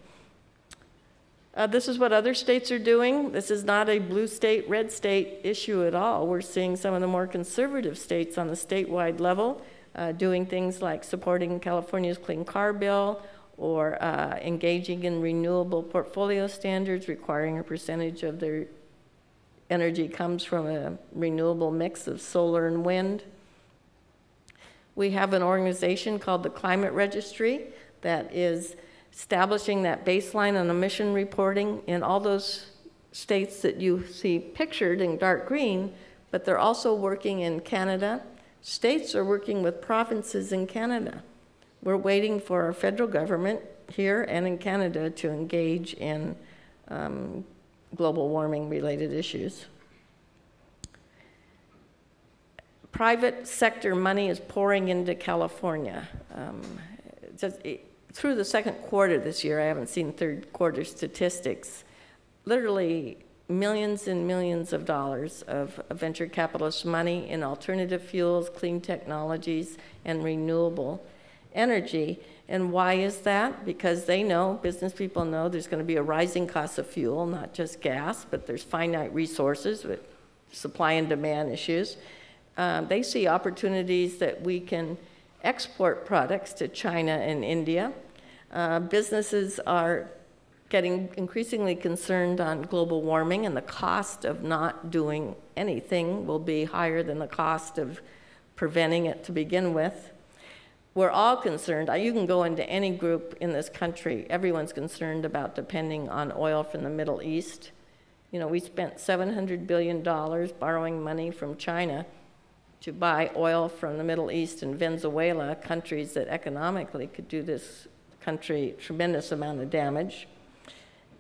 This is what other states are doing. This is not a blue state, red state issue at all. We're seeing some of the more conservative states on the statewide level doing things like supporting California's Clean Car Bill, or engaging in renewable portfolio standards, requiring a percentage of their energy comes from a renewable mix of solar and wind. We have an organization called the Climate Registry that is establishing that baseline on emission reporting in all those states that you see pictured in dark green, but they're also working in Canada. States are working with provinces in Canada. We're waiting for our federal government here and in Canada to engage in global warming related issues. Private sector money is pouring into California. Through the second quarter this year, I haven't seen third quarter statistics, literally millions and millions of dollars of venture capitalist money in alternative fuels, clean technologies, and renewable energy. And why is that? Because they know, business people know, there's going to be a rising cost of fuel, not just gas, but there's finite resources with supply and demand issues. They see opportunities that we can export products to China and India. Businesses are getting increasingly concerned on global warming, and the cost of not doing anything will be higher than the cost of preventing it to begin with. We're all concerned. You can go into any group in this country. Everyone's concerned about depending on oil from the Middle East. You know, we spent $700 billion borrowing money from China to buy oil from the Middle East and Venezuela, countries that economically could do this country a tremendous amount of damage.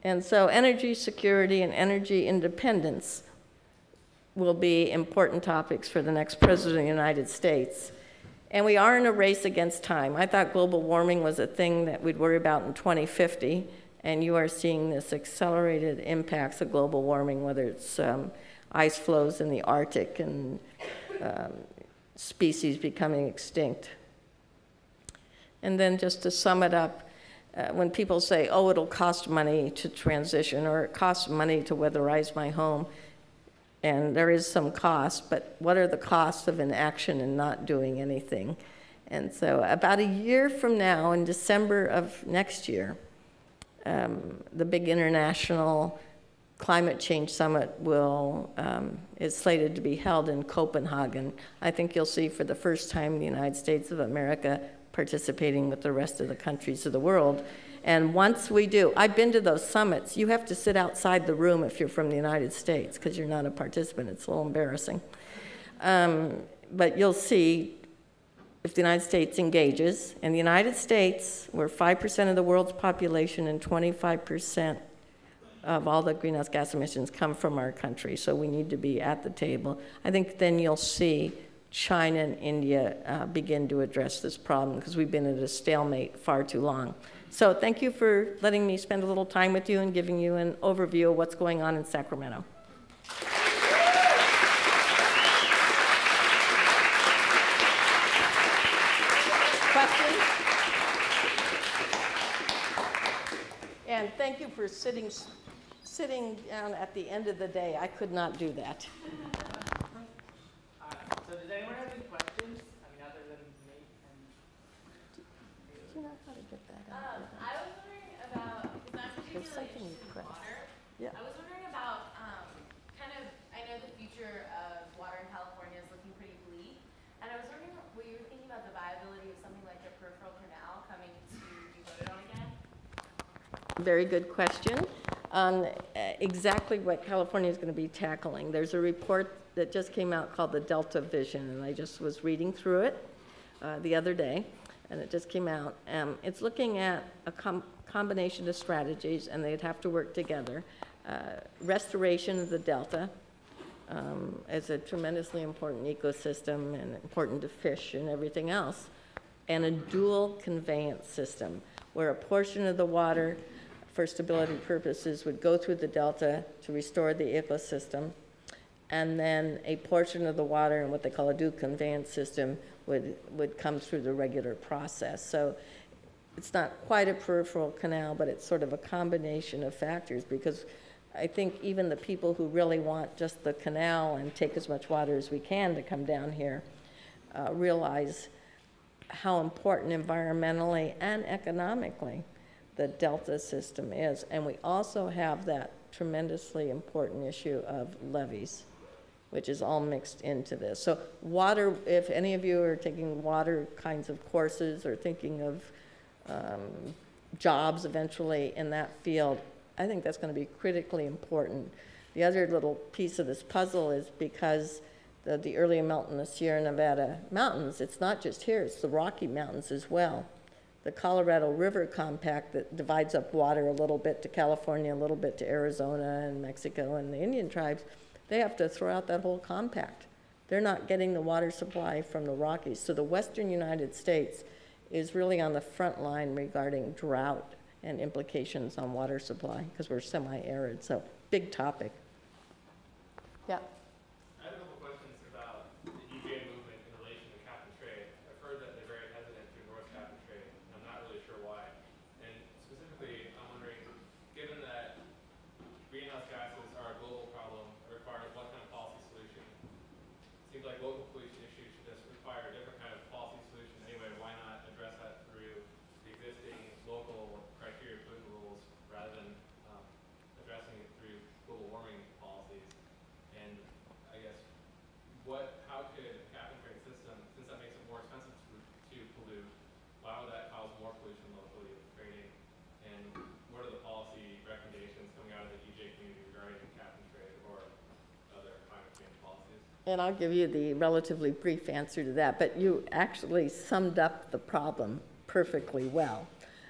And so energy security and energy independence will be important topics for the next president of the United States. And we are in a race against time. I thought global warming was a thing that we'd worry about in 2050, and you are seeing this accelerated impacts of global warming, whether it's ice flows in the Arctic and species becoming extinct. And then just to sum it up, when people say, oh, it'll cost money to transition, or it costs money to weatherize my home, and there is some cost, but what are the costs of inaction and not doing anything? And so about a year from now, in December of next year, the big international climate change summit is slated to be held in Copenhagen. I think you'll see for the first time the United States of America participating with the rest of the countries of the world. And once we do, I've been to those summits, you have to sit outside the room if you're from the United States because you're not a participant. It's a little embarrassing. But you'll see if the United States engages. And the United States, we're 5% of the world's population and 25% of all the greenhouse gas emissions come from our country. So we need to be at the table. I think then you'll see China and India begin to address this problem because we've been at a stalemate far too long. So thank you for letting me spend a little time with you and giving you an overview of what's going on in Sacramento. Questions? And thank you for sitting down at the end of the day. I could not do that. So does anyone have any questions? I mean, other than me? Do you know how to get that out? I was wondering about, because I'm particularly interested in water. Yeah. I was wondering about I know the future of water in California is looking pretty bleak. And I was wondering what you were thinking about the viability of something like the peripheral canal coming to be voted on again? Very good question on exactly what California is going to be tackling. There's a report that just came out called the Delta Vision, and I just was reading through it the other day, and it just came out. It's looking at a combination of strategies, and they'd have to work together. Restoration of the Delta is a tremendously important ecosystem and important to fish and everything else, and a dual conveyance system where a portion of the water for stability purposes would go through the Delta to restore the ecosystem, and then a portion of the water in what they call a dual conveyance system would come through the regular process. So it's not quite a peripheral canal, but it's sort of a combination of factors, because I think even the people who really want just the canal and take as much water as we can to come down here realize how important environmentally and economically the delta system is. And we also have that tremendously important issue of levees, which is all mixed into this. So water, if any of you are taking water kinds of courses or thinking of jobs eventually in that field, I think that's going to be critically important. The other little piece of this puzzle is because the early melt in the Sierra Nevada mountains, it's not just here, it's the Rocky Mountains as well. The Colorado River Compact that divides up water a little bit to California, a little bit to Arizona and Mexico and the Indian tribes, they have to throw out that whole compact. They're not getting the water supply from the Rockies. So the western United States is really on the front line regarding drought and implications on water supply, because we're semi-arid, so big topic. Yeah. I have a couple questions about the EPA movement in relation to cap and trade. I've heard that they're very hesitant to endorse cap and trade. I'm not really sure why. And specifically, I'm wondering, given that greenhouse gases are a global problem, it requires what kind of policy solution? It seems like local pollution issues should just require a different kind of policy solution anyway. Why not address that through the existing local criteria pollutant rules rather than addressing it through global warming policies? And I guess, how could a cap and trade system, since that makes it more expensive to pollute, why would that cause more pollution locally with trading? And what are the policy recommendations coming out of the EJ community regarding cap and trade or other climate change policies? And I'll give you the relatively brief answer to that, but you actually summed up the problem perfectly well.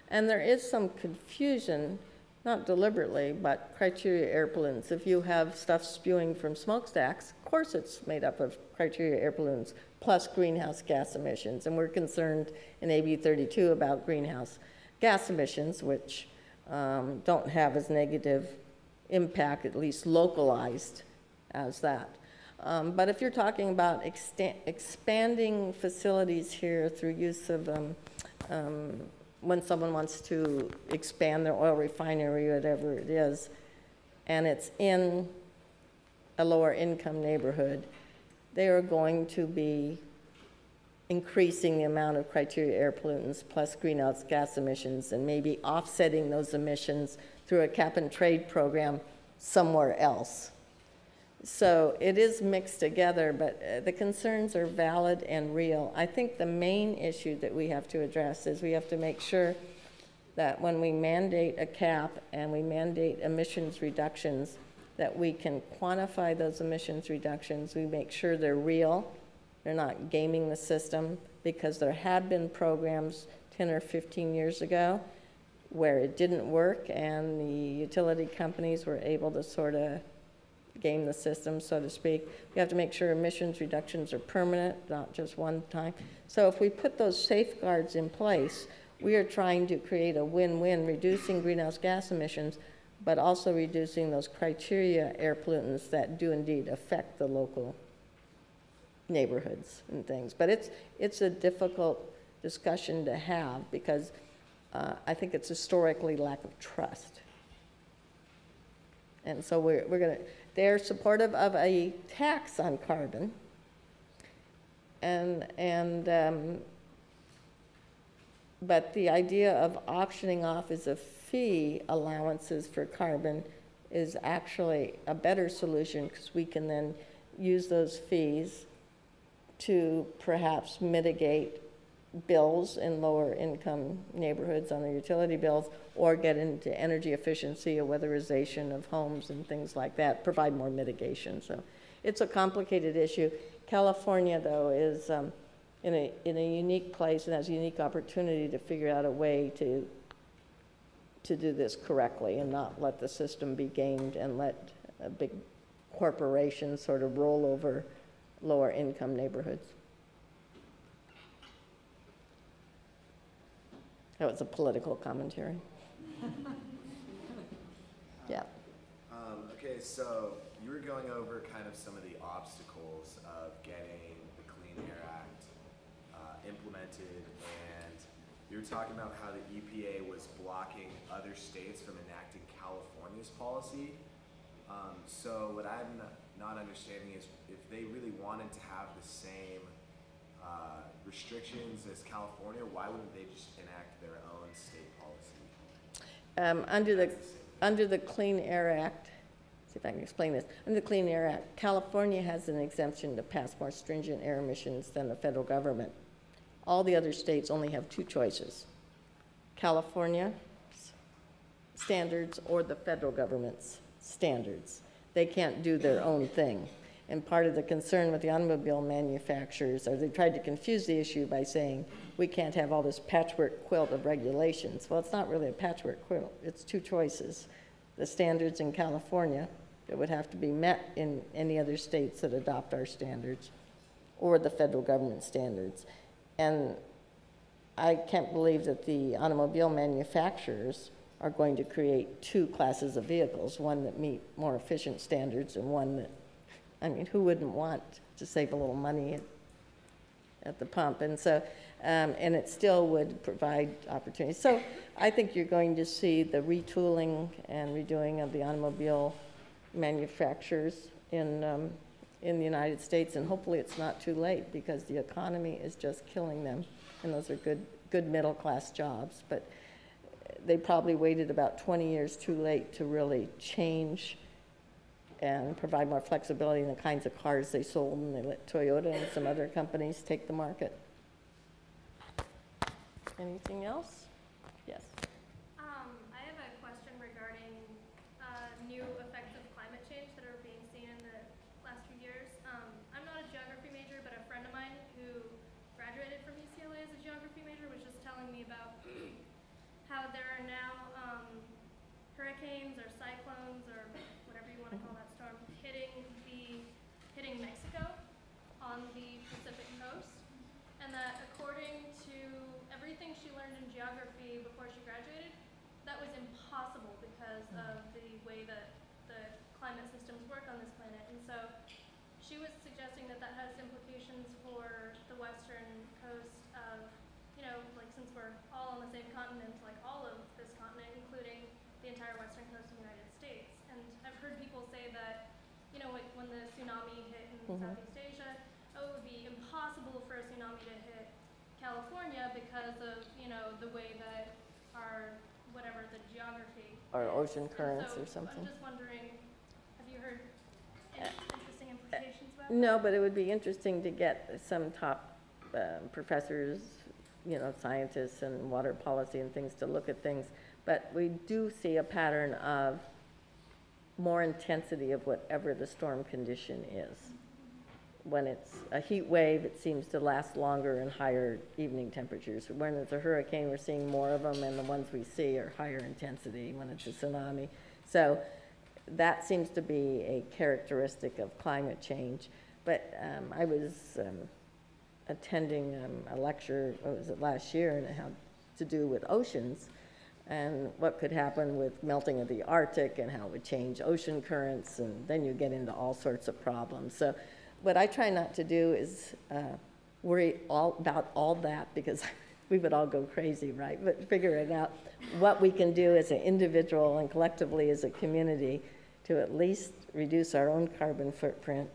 And there is some confusion, not deliberately, but criteria air pollutants. If you have stuff spewing from smokestacks, of course it's made up of criteria air pollutants plus greenhouse gas emissions. And we're concerned in AB 32 about greenhouse gas emissions, which don't have as negative impact, at least localized, as that. But if you're talking about expanding facilities here through use of when someone wants to expand their oil refinery, whatever it is, and it's in a lower income neighborhood, they are going to be increasing the amount of criteria air pollutants plus greenhouse gas emissions, and maybe offsetting those emissions through a cap and trade program somewhere else. So it is mixed together, but the concerns are valid and real. I think the main issue that we have to address is we have to make sure that when we mandate a cap and we mandate emissions reductions, that we can quantify those emissions reductions. We make sure they're real, they're not gaming the system, because there have been programs 10 or 15 years ago where it didn't work and the utility companies were able to sort of game the system, so to speak. We have to make sure emissions reductions are permanent, not just one time. So if we put those safeguards in place, we are trying to create a win-win, reducing greenhouse gas emissions, but also reducing those criteria air pollutants that do indeed affect the local neighborhoods and things. But it's a difficult discussion to have, because I think it's historically lack of trust. And so they're supportive of a tax on carbon, but the idea of auctioning off as a fee allowances for carbon is actually a better solution, because we can then use those fees to perhaps mitigate bills in lower income neighborhoods on their utility bills, or get into energy efficiency or weatherization of homes and things like that, provide more mitigation. So it's a complicated issue. California, though, is in a unique place and has a unique opportunity to figure out a way to do this correctly and not let the system be gamed and let a big corporations sort of roll over lower income neighborhoods. That was a political commentary. Yeah. Okay, so you were going over kind of some of the obstacles of getting the Clean Air Act implemented and you were talking about how the EPA was blocking other states from enacting California's policy. So what I'm not understanding is if they really wanted to have the same restrictions as California, why wouldn't they just enact their own state policy? Under the Clean Air Act, see if I can explain this. Under the Clean Air Act, California has an exemption to pass more stringent air emissions than the federal government. All the other states only have two choices: California standards or the federal government's standards. They can't do their own thing. And part of the concern with the automobile manufacturers, or they tried to confuse the issue by saying, we can't have all this patchwork quilt of regulations. Well, it's not really a patchwork quilt. It's two choices. The standards in California that would have to be met in any other states that adopt our standards, or the federal government standards. And I can't believe that the automobile manufacturers are going to create two classes of vehicles, one that meet more efficient standards and one that, I mean, who wouldn't want to save a little money at the pump? And so, and it still would provide opportunities. So I think you're going to see the retooling and redoing of the automobile manufacturers in the United States, and hopefully it's not too late, because the economy is just killing them, and those are good middle class jobs. But they probably waited about 20 years too late to really change and provide more flexibility in the kinds of cars they sold, and they let Toyota and some other companies take the market. Anything else? Yes. I have a question regarding new effects of climate change that are being seen in the last few years. I'm not a geography major, but a friend of mine who graduated from UCLA as a geography major was just telling me about how there are now hurricanes or cyclones or whatever you want to call that storm hitting Mexico on the Pacific coast, and that according to everything she learned in geography before she graduated, that was impossible because of the way that the climate systems work on this planet. And so she was suggesting that that has implications for the western coast of, you know, like, since we're all on the same continent, like all of this continent, including the entire western coast of the United States. And I've heard people say that, you know, like when the tsunami hit in Southeast Asia, oh, it would be impossible for a tsunami to hit California because of, you know, the way that our, whatever, the geography Or is. ocean currents so or something. I'm just wondering, have you heard any interesting implications about No, but it would be interesting to get some top professors, you know, scientists and water policy and things to look at things. But we do see a pattern of more intensity of whatever the storm condition is. When it's a heat wave, it seems to last longer and higher evening temperatures. When it's a hurricane, we're seeing more of them, and the ones we see are higher intensity when it's a tsunami. So that seems to be a characteristic of climate change. But I was attending a lecture, what was it, last year, and it had to do with oceans and what could happen with melting of the Arctic and how it would change ocean currents, and then you get into all sorts of problems. So what I try not to do is worry about all that, because we would all go crazy, right? But figure it out, what we can do as an individual and collectively as a community to at least reduce our own carbon footprint,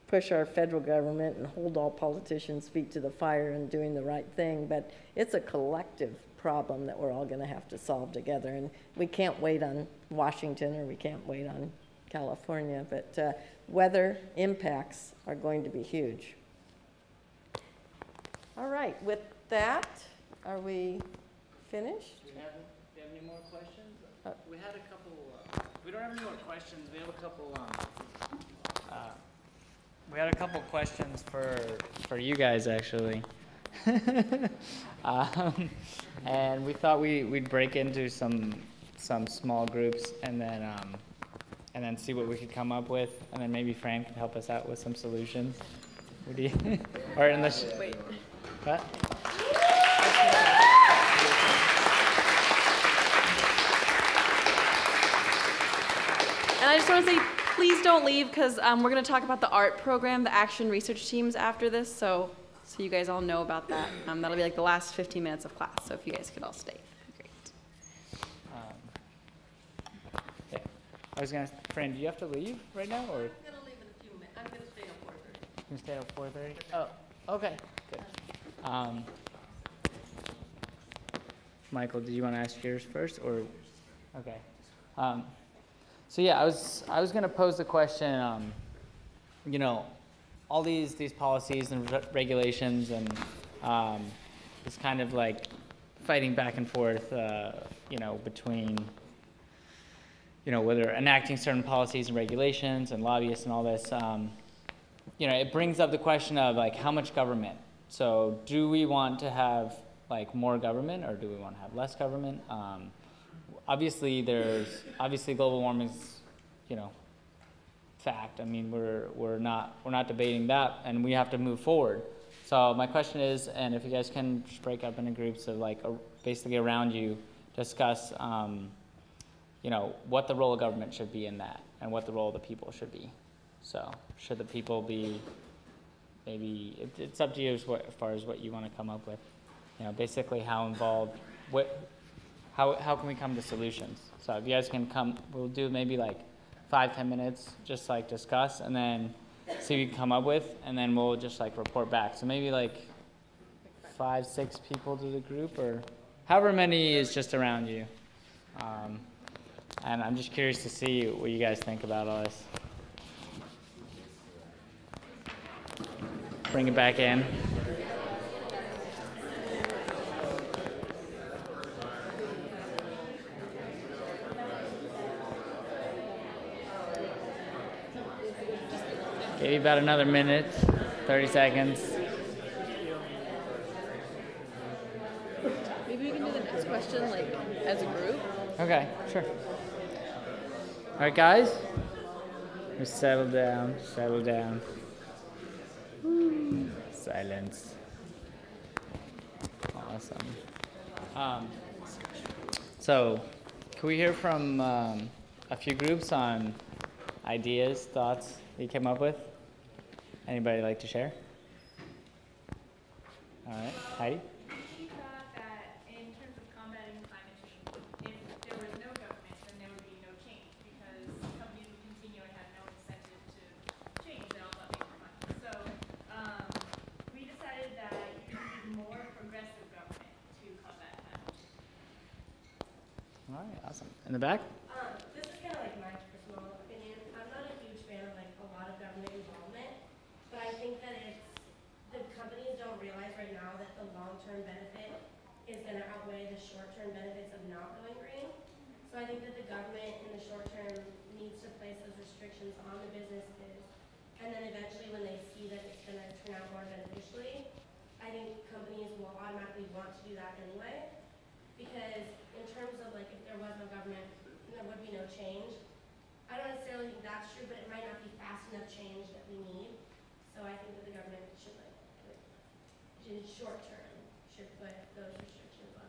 push our federal government, and hold all politicians' feet to the fire and doing the right thing. But it's a collective problem that we're all going to have to solve together, and we can't wait on Washington, or we can't wait on California, but weather impacts are going to be huge. All right, with that, are we finished? Do you have any more questions? We had a couple, we don't have any more questions. We have a couple, we had a couple questions for you guys, actually. And we thought we'd break into some small groups and then see what we could come up with, and then maybe Fran can help us out with some solutions. What do you? Or unless. Wait. What? And I just want to say, please don't leave, because we're going to talk about the art program, the action research teams, after this. So So you guys all know about that. That'll be like the last 15 minutes of class, so if you guys could all stay, that'd be great. Yeah. I was gonna, Fran, do you have to leave right now, or? I'm gonna leave in a few minutes. I'm gonna stay till 4:30. You can stay till 4:30? Oh, okay, good. Michael, did you want to ask yours first, or? Okay. So yeah, I was going to pose the question, you know, all these policies and regulations and it's kind of like fighting back and forth, you know, between, you know, whether enacting certain policies and regulations and lobbyists and all this, you know, it brings up the question of like how much government. So do we want to have like more government, or do we want to have less government? Obviously global warming's, you know, fact. I mean, we're not debating that, and we have to move forward. So my question is, and if you guys can just break up into groups of like basically around you, discuss, you know, what the role of government should be in that, and what the role of the people should be. So should the people be, maybe it's up to you as far as what you want to come up with. You know, basically how involved, how can we come to solutions? So if you guys can come, we'll do maybe like 5-10 minutes, just like discuss, and then see what we can come up with, and then we'll just like report back. So maybe like 5-6 people to the group, or however many is just around you. And I'm just curious to see what you guys think about all this. Bring it back in. Give you about another minute, 30 seconds. Maybe we can do the next question like as a group. Okay, sure. All right, guys, just settle down, settle down. Silence. Awesome. So, can we hear from a few groups on ideas, thoughts that you came up with? Anybody like to share? All right, Heidi? We thought that in terms of combating climate change, if there was no government, then there would be no change because companies would continue and have no incentive to change. They'll all make more money. So we decided that you need more progressive government to combat climate change. All right, awesome. In the back? This is kind of like my personal opinion. I'm not a huge fan of like a lot of government involvement, but I think that the companies don't realize right now that the long-term benefit is going to outweigh the short-term benefits of not going green. So I think that the government in the short term needs to place those restrictions on the businesses, and then eventually when they see that it's going to turn out more beneficially, I think companies will automatically want to do that anyway. Because in terms of like if there was no government, there would be no change. I don't necessarily think that's true, but it might not be fast enough change that we need. So I think that the government should like, in short term, should put those restrictions on.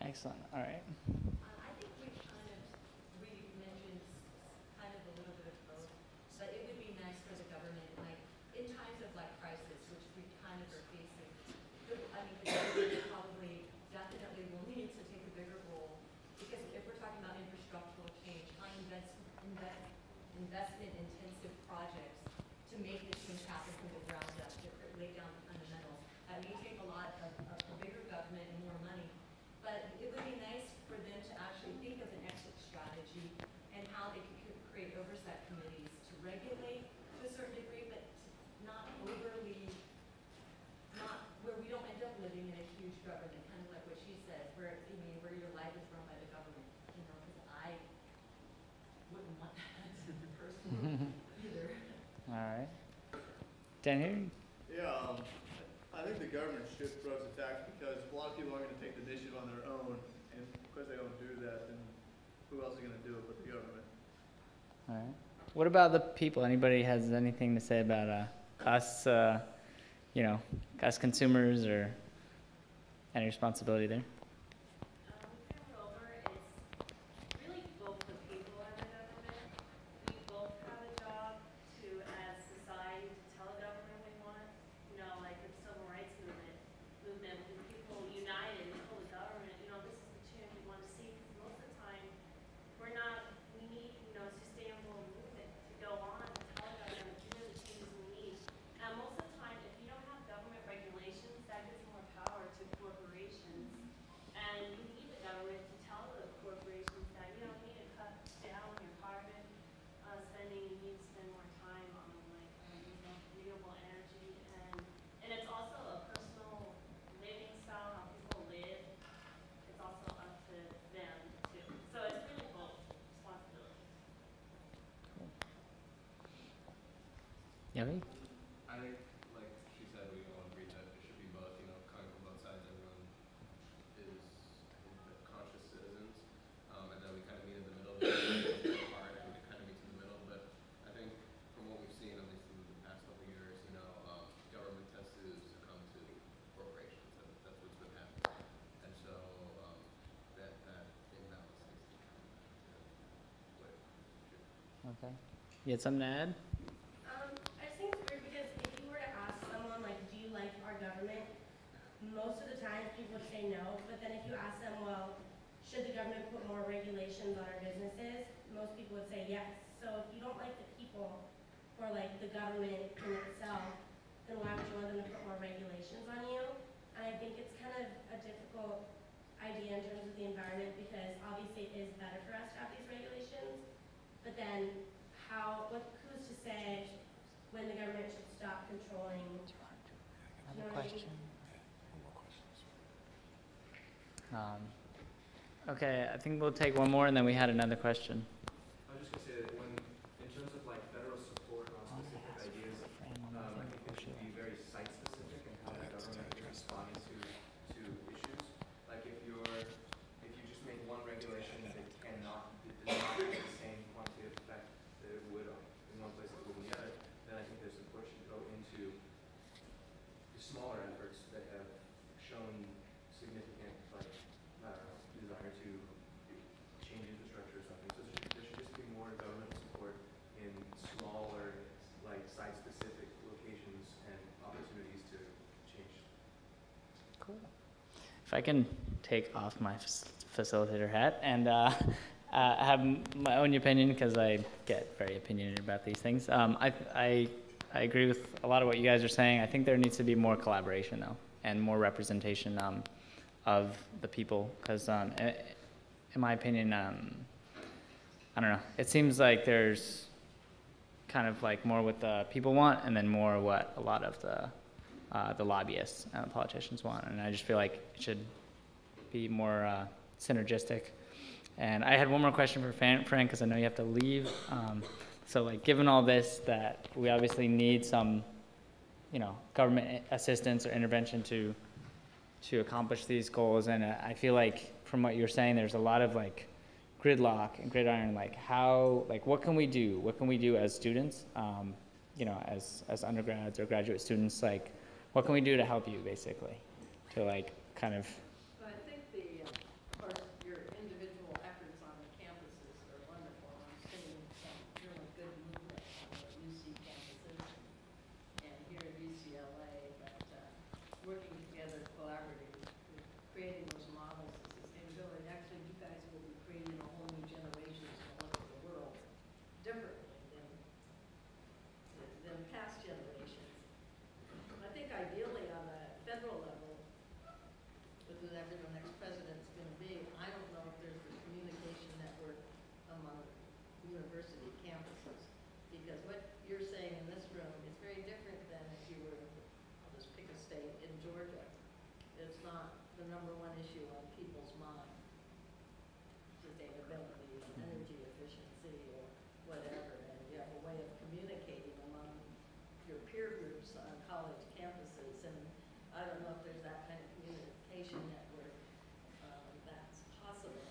Excellent, all right. I think we mentioned kind of a little bit of both, but it would be nice for the government, like in times of like crisis, which we kind of are facing. I mean, the government probably definitely will need to take a bigger role because if we're talking about infrastructural change, high investment intensive projects to make this thing happen from the ground up, to lay down the fundamentals. That may take a lot of a bigger government and more money, but it would be nice for them to actually think of an exit strategy and how they could create oversight committees to regulate to a certain degree, but not overly, not where we don't end up living in a huge government, kind of like what she said, where where your life is run by the government, you know, because I wouldn't want that personally either. All right. Danny? Yeah, I think the government should propose a tax because a lot of people aren't going to take the initiative on their own, and because they don't do that, then who else is going to do it but the government? All right. What about the people? Anybody has anything to say about us, you know, us consumers, or any responsibility there? Really both the people and the government. We both have a job to, as society, to tell the government we want, Yogi? I think, like she said, we all agree that it should be both, you know, coming from both sides. Everyone is, I think, the conscious citizens, and then we kind of meet in the middle. It's hard, and we kind of meet in the middle, but I think from what we've seen, at least in the past couple of years, you know, government tends to succumb to corporations, and that's what's been happening. And so that imbalance needs to come into play. Okay. You had something to add? I just think it's weird because if you were to ask someone, like, do you like our government? Most of the time people would say no, but then if you ask them, well, should the government put more regulations on our businesses? Most people would say yes. So if you don't like the people or like the government in itself, then why would you want them to put more regulations on you? And I think it's kind of a difficult idea in terms of the environment because obviously it is better for us to have these regulations, but then who's to say when the government should stop controlling? Another question? Okay, I think we'll take one more and then we had another question. I was just going to say that when, in terms of like federal support on specific ideas, I think it should be very site specific and how the government is responding to issues. Like if you just make one regulation that does not have the same quantitative effect that it would in one place that would in the other, then I think there's a push to go into the smaller efforts that have shown significant, like, desire to change infrastructure or something. So there should just be more government support in smaller, like, site-specific locations and opportunities to change. Cool. If I can take off my facilitator hat and have my own opinion, because I get very opinionated about these things. I agree with a lot of what you guys are saying. I think there needs to be more collaboration, though, and more representation of the people, because in my opinion, I don't know, it seems like there's kind of like more what the people want and then more what a lot of the lobbyists and politicians want, and I just feel like it should be more synergistic. And I had one more question for Fran, because I know you have to leave. So like, given all this, that we obviously need some, you know, government assistance or intervention to accomplish these goals, and I feel like from what you're saying, there's a lot of like gridlock and gridiron. Like how, like what can we do? What can we do as students? You know, as undergrads or graduate students, like what can we do to help you, basically, to like kind of. So I think of course, your individual efforts on the campuses are wonderful. I'm seeing some really good movement on the UC campuses and here at UCLA, but working together collaboratively, creating those models of sustainability. Actually, you guys will be creating a whole new generation to look at the world differently than past generations. I think ideally on a federal level, with whoever the next president is going to be, I don't know if there's a communication network among university campuses, because what you're saying in this room is very different than if you were, I'll just pick a state, in Georgia. It's not the #1 issue on people's mind, sustainability and energy efficiency or whatever, and you have a way of communicating among your peer groups on college campuses, and I don't know if there's that kind of communication network that's possible,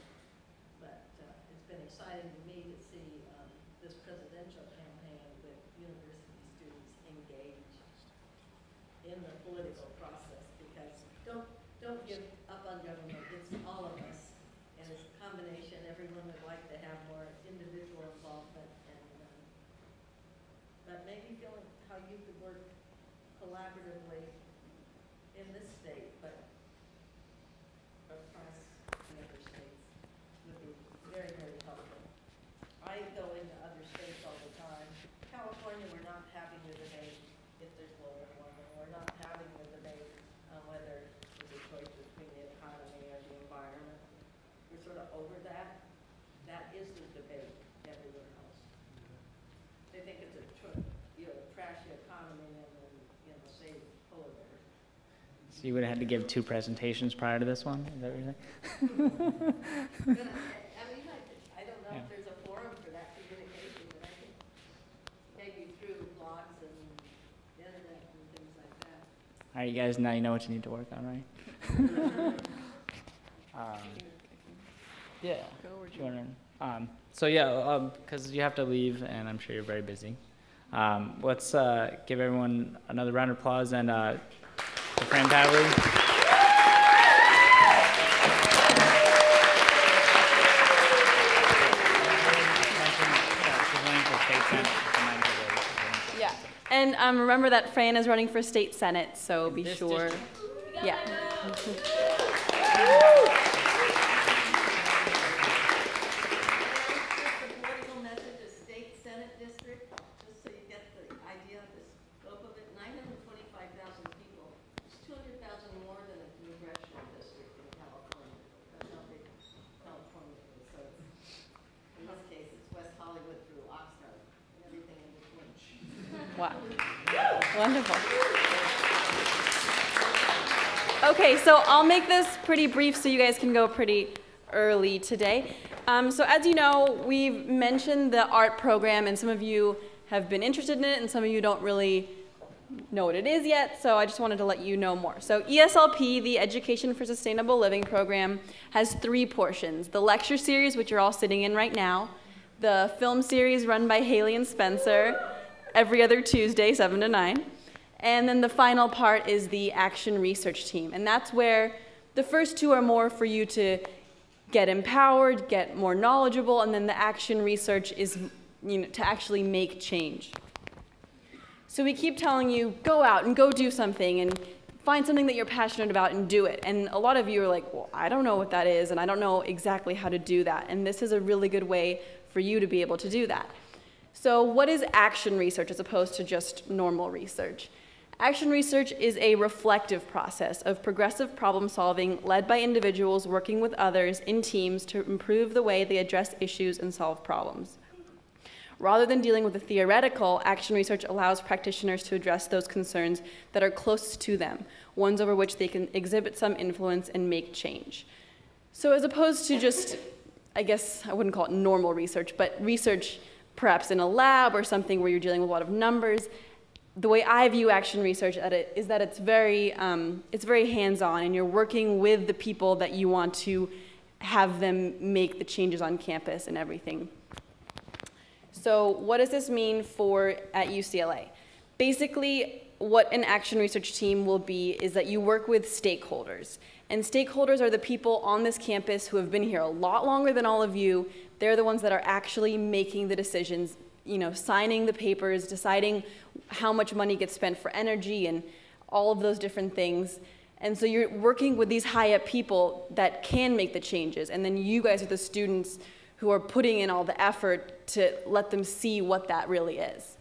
but it's been exciting to me to see this presidential campaign with university students engaged in the political process, because don't give up on government. It's all of us, and it's a combination. Everyone would like to have more individual involvement, and but maybe feeling how you could work collaboratively in this state, but across the other states would be very, very helpful. I go into other states all the time. California, we're not having the debate if there's global warming. We're not having the debate on whether it's a choice between the economy or the environment. We're sort of over that. That is the debate everywhere else. They think it's a choice, you know, trash the economy and then, you know, save polar bears. So you would have had to give 2 presentations prior to this one? Is that what you're saying? But I mean, I don't know if there's a forum for that communication, but I think maybe through blogs and All right, you guys, now you know what you need to work on, right? Yeah. So yeah, because you have to leave, and I'm sure you're very busy. Let's give everyone another round of applause and to Fran Pavley. Yeah, and remember that Fran is running for state senate, so be sure. Yeah. Wow. Wonderful. Okay, so I'll make this pretty brief so you guys can go pretty early today. So as you know, we've mentioned the art program, and some of you have been interested in it, and some of you don't really know what it is yet, so I just wanted to let you know more. So ESLP, the Education for Sustainable Living program, has 3 portions. The lecture series, which you're all sitting in right now, the film series run by Haley and Spencer, every other Tuesday, 7 to 9. And then the final part is the action research team. And that's where the first 2 are more for you to get empowered, get more knowledgeable, and then the action research is to actually make change. So we keep telling you, go out and go do something and find something that you're passionate about and do it. And a lot of you are like, well, I don't know what that is, and I don't know exactly how to do that. And this is a really good way for you to be able to do that. So what is action research as opposed to just normal research? Action research is a reflective process of progressive problem solving led by individuals working with others in teams to improve the way they address issues and solve problems. Rather than dealing with the theoretical, action research allows practitioners to address those concerns that are closest to them, ones over which they can exhibit some influence and make change. So as opposed to just, I guess I wouldn't call it normal research, but research perhaps in a lab or something where you're dealing with a lot of numbers, the way I view action research is that it's very hands-on, and you're working with the people that you want to have them make the changes on campus and everything. So what does this mean at UCLA? Basically, what an action research team will be is that you work with stakeholders. And stakeholders are the people on this campus who have been here a lot longer than all of you. They're the ones that are actually making the decisions, signing the papers, deciding how much money gets spent for energy and all of those different things. And so you're working with these high-up people that can make the changes. And then you guys are the students who are putting in all the effort to let them see what that really is.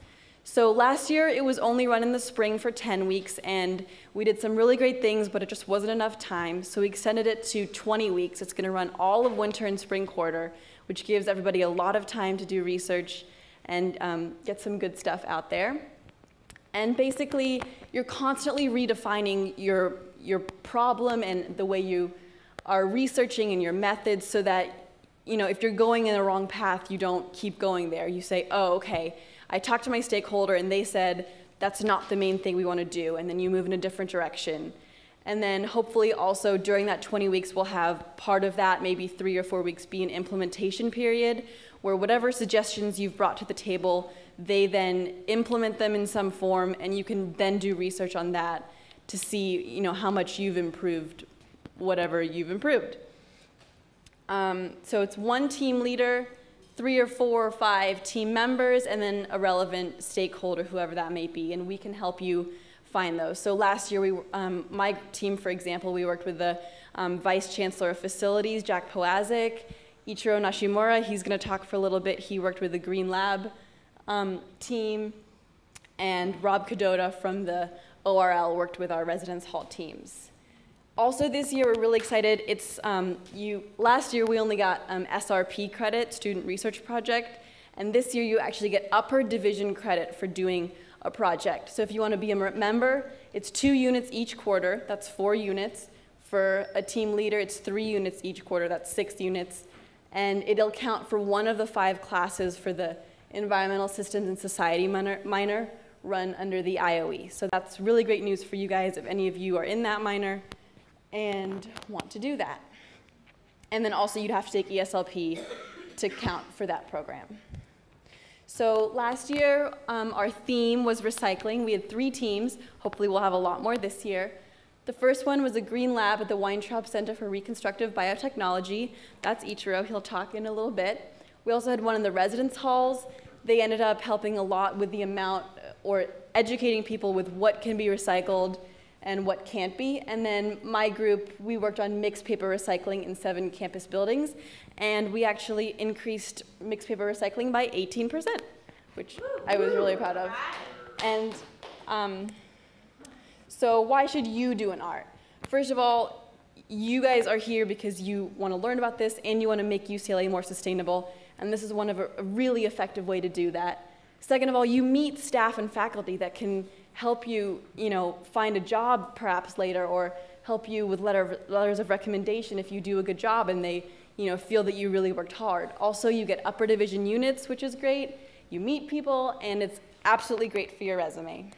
So last year, it was only run in the spring for 10 weeks, and we did some really great things, but it just wasn't enough time. So we extended it to 20 weeks. It's gonna run all of winter and spring quarter, which gives everybody a lot of time to do research and get some good stuff out there. And basically, you're constantly redefining your problem and the way you are researching and your methods so that, if you're going in the wrong path, you don't keep going there. You say, oh, okay, I talked to my stakeholder and they said, that's not the main thing we want to do, and then you move in a different direction. And then hopefully also during that 20 weeks, we'll have part of that, maybe 3 or 4 weeks, be an implementation period, where whatever suggestions you've brought to the table, they then implement them in some form, and you can then do research on that to see how much you've improved whatever you've improved. So it's 1 team leader, 3 or 4 or 5 team members, and then a relevant stakeholder, whoever that may be, and we can help you find those. So last year, my team, for example, we worked with the Vice Chancellor of Facilities, Jack Poazic, Ichiro Nashimura. He's going to talk for a little bit. He worked with the Green Lab team, and Rob Cadota from the ORL worked with our residence hall teams. Also this year, we're really excited. It's last year we only got SRP credit, Student Research Project, and this year you actually get upper division credit for doing a project. So if you want to be a member, it's 2 units each quarter. That's 4 units. For a team leader, it's 3 units each quarter. That's 6 units. And it'll count for one of the 5 classes for the Environmental Systems and Society minor run under the IOE. So that's really great news for you guys if any of you are in that minor and want to do that. And then also you'd have to take ESLP to count for that program. So last year, our theme was recycling. We had 3 teams. Hopefully we'll have a lot more this year. The first one was a green lab at the Weintraub Center for Reconstructive Biotechnology. That's Ichiro. He'll talk in a little bit. We also had one in the residence halls. They ended up helping a lot with the amount, or educating people with what can be recycled and what can't be. And then my group, we worked on mixed paper recycling in 7 campus buildings, and we actually increased mixed paper recycling by 18%, which I was really proud of. And so why should you do an art? First of all, you guys are here because you want to learn about this and you want to make UCLA more sustainable, and this is one of a really effective way to do that. Second of all, you meet staff and faculty that can help you, find a job perhaps later, or help you with letters of recommendation if you do a good job and they, feel that you really worked hard. Also, you get upper division units, which is great. You meet people, and it's absolutely great for your resume.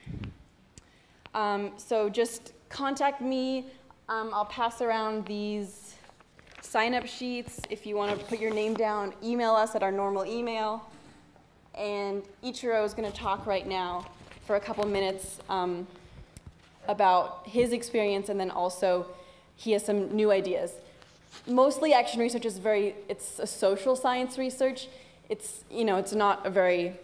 So just contact me. I'll pass around these sign-up sheets. If you want to put your name down, email us at our normal email. And Ichiro is going to talk right now for a couple minutes about his experience, and then also he has some new ideas. Mostly action research is it's a social science research. It's not a very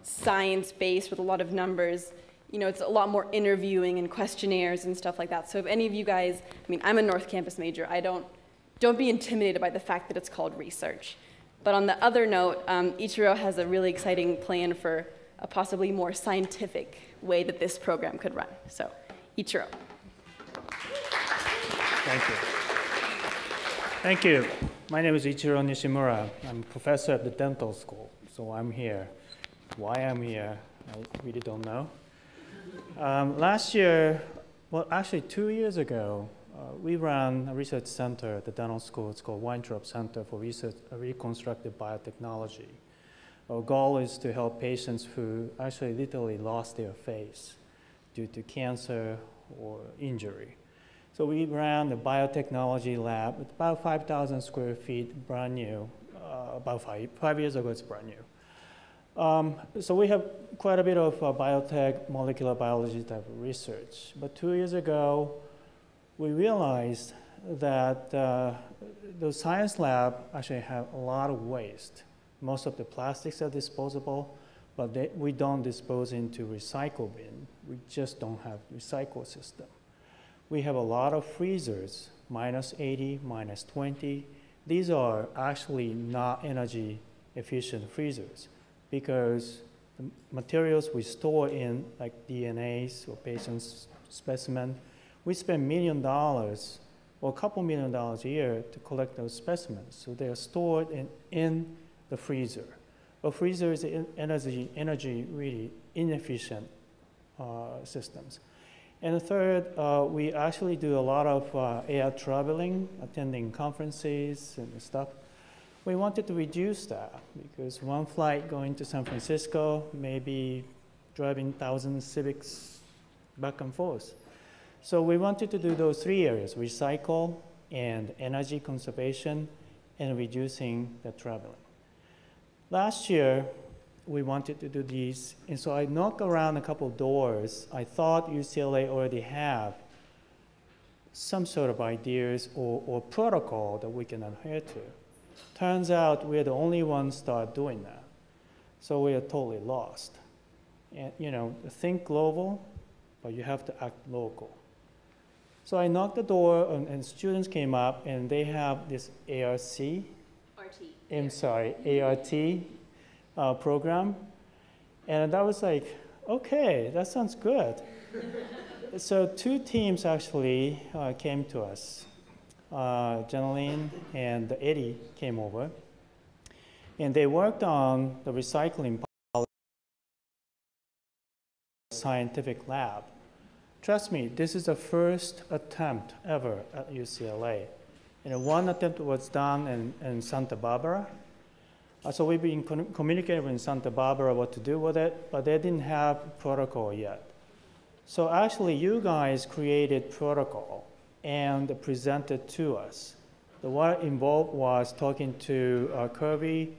science-based with a lot of numbers. It's a lot more interviewing and questionnaires and stuff like that. So if any of you guys, I'm a North Campus major. Don't be intimidated by the fact that it's called research. But on the other note, Ichiro has a really exciting plan for a possibly more scientific way that this program could run. So, Ichiro. Thank you. Thank you. My name is Ichiro Nishimura. I'm a professor at the dental school, so I'm here. Why I'm here, I really don't know. Last year, well, actually 2 years ago, we ran a research center at the dental school. It's called Weintraub Center for Reconstructive Biotechnology. Our goal is to help patients who actually literally lost their face due to cancer or injury. So we ran the biotechnology lab. It's about 5,000 square feet, brand new. About five years ago, it's brand new. So we have quite a bit of biotech, molecular biology type of research. But 2 years ago, we realized that the science lab actually have a lot of waste. Most of the plastics are disposable, but we don't dispose into recycle bin. We just don't have recycle system. We have a lot of freezers, -80, -20. These are actually not energy efficient freezers because the materials we store in, like DNAs or patient's specimen, we spend $1 million or a couple $1 million a year to collect those specimens. So they are stored in the freezer. A freezer is energy really inefficient systems. And the third, we actually do a lot of air traveling, attending conferences and stuff. We wanted to reduce that because one flight going to San Francisco, maybe driving 1,000 Civics back and forth. So we wanted to do those 3 areas, recycle and energy conservation and reducing the traveling. Last year, we wanted to do these, and so I knocked around a couple of doors. I thought UCLA already have some sort of ideas or protocol that we can adhere to. Turns out we're the only ones start doing that. So we are totally lost. And think global, but you have to act local. So I knocked the door, and students came up, and they have this ART program. And I was like, okay, that sounds good. So 2 teams actually came to us. Jeneline and Eddie came over. And they worked on the recycling scientific lab. Trust me, this is the first attempt ever at UCLA. And one attempt was done in Santa Barbara. So we've been communicating with Santa Barbara what to do with it, but they didn't have protocol yet. So actually, you guys created protocol and presented to us. The what involved was talking to Kirby,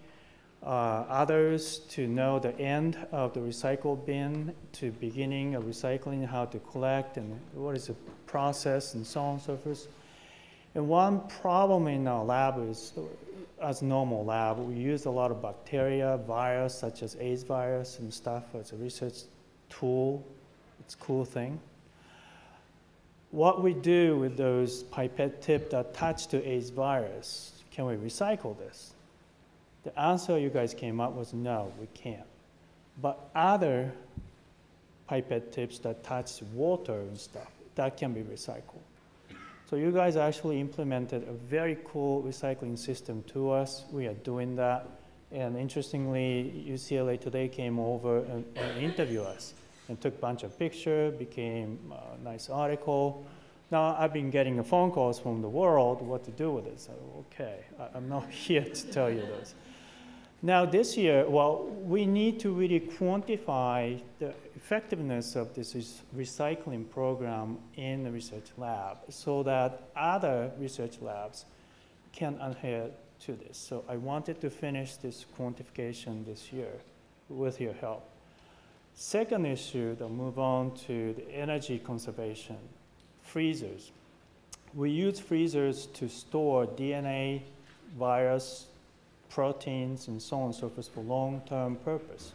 others to know the end of the recycle bin, to beginning of recycling, how to collect, and what is the process, and so on and so forth. And one problem in our lab is, as normal lab, we use a lot of bacteria, virus, such as AIDS virus and stuff as a research tool. It's a cool thing. What we do with those pipette tips that attach to AIDS virus, can we recycle this? The answer you guys came up was no, we can't. But other pipette tips that attach to water and stuff, that can be recycled. So you guys actually implemented a very cool recycling system to us. We are doing that. And interestingly, UCLA today came over and interviewed us and took a bunch of pictures, became a nice article. Now I've been getting phone calls from the world what to do with it. So, okay, I'm not here to tell you this. Now this year, well, we need to really quantify the effectiveness of this recycling program in the research lab so that other research labs can adhere to this. So I wanted to finish this quantification this year with your help. Second issue, to move on to the energy conservation, freezers. We use freezers to store DNA, virus, proteins, and so on and so forth for long-term purpose.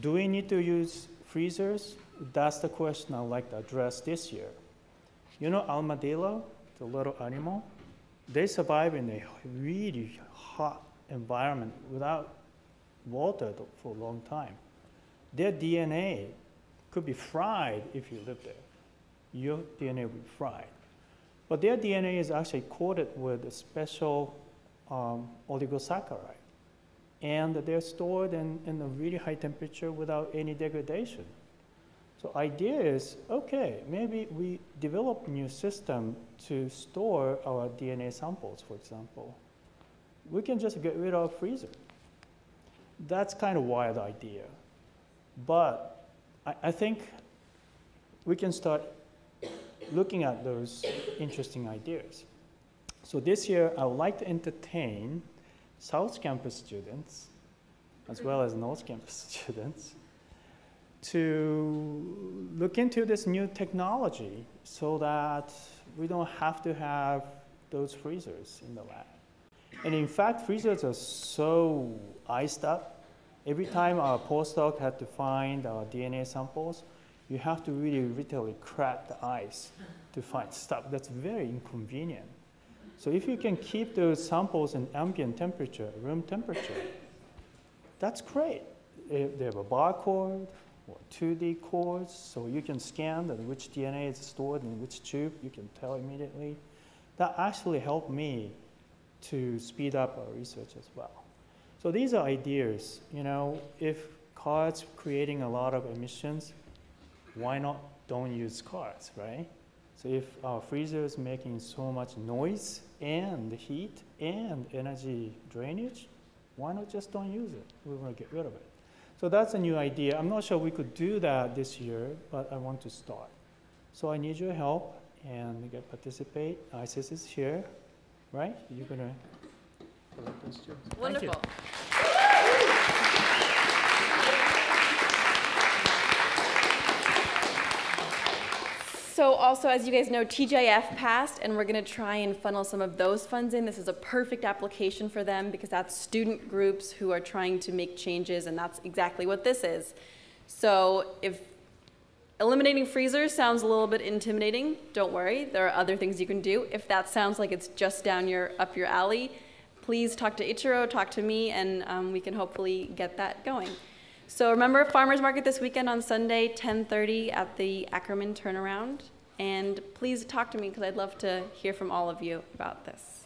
Do we need to use freezers? That's the question I'd like to address this year. You know armadillo, the little animal? They survive in a really hot environment without water for a long time. Their DNA could be fried if you live there. Your DNA will be fried. But their DNA is actually coated with a special oligosaccharide. And they're stored in a really high temperature without any degradation. So idea is, okay, maybe we develop a new system to store our DNA samples, for example. We can just get rid of freezer. That's kind of wild idea. But I think we can start looking at those interesting ideas. So this year, I would like to entertain South Campus students, as well as North Campus students, to look into this new technology so that we don't have to have those freezers in the lab. And in fact, freezers are so iced up. Every time our postdoc had to find our DNA samples, you have to really literally crack the ice to find stuff. That's very inconvenient. So if you can keep those samples in ambient temperature, room temperature, that's great. They have a barcode or 2D codes, so you can scan which DNA is stored in which tube. You can tell immediately. That actually helped me to speed up our research as well. So these are ideas. You know, if cars creating a lot of emissions, why not don't use cars, right? So if our freezer is making so much noise and heat and energy drainage, why not just don't use it? We want to get rid of it. So that's a new idea. I'm not sure we could do that this year, but I want to start. So I need your help and you can participate. ISIS is here, right? You're going to collect those too. Wonderful. So also, as you guys know, TGIF passed, and we're going to try and funnel some of those funds in. This is a perfect application for them because that's student groups who are trying to make changes, and that's exactly what this is. So if eliminating freezers sounds a little bit intimidating, don't worry. There are other things you can do. If that sounds like it's just up your alley, please talk to Ichiro, talk to me, and we can hopefully get that going. So remember, Farmers Market this weekend on Sunday, 10:30 at the Ackerman Turnaround. And please talk to me because I'd love to hear from all of you about this.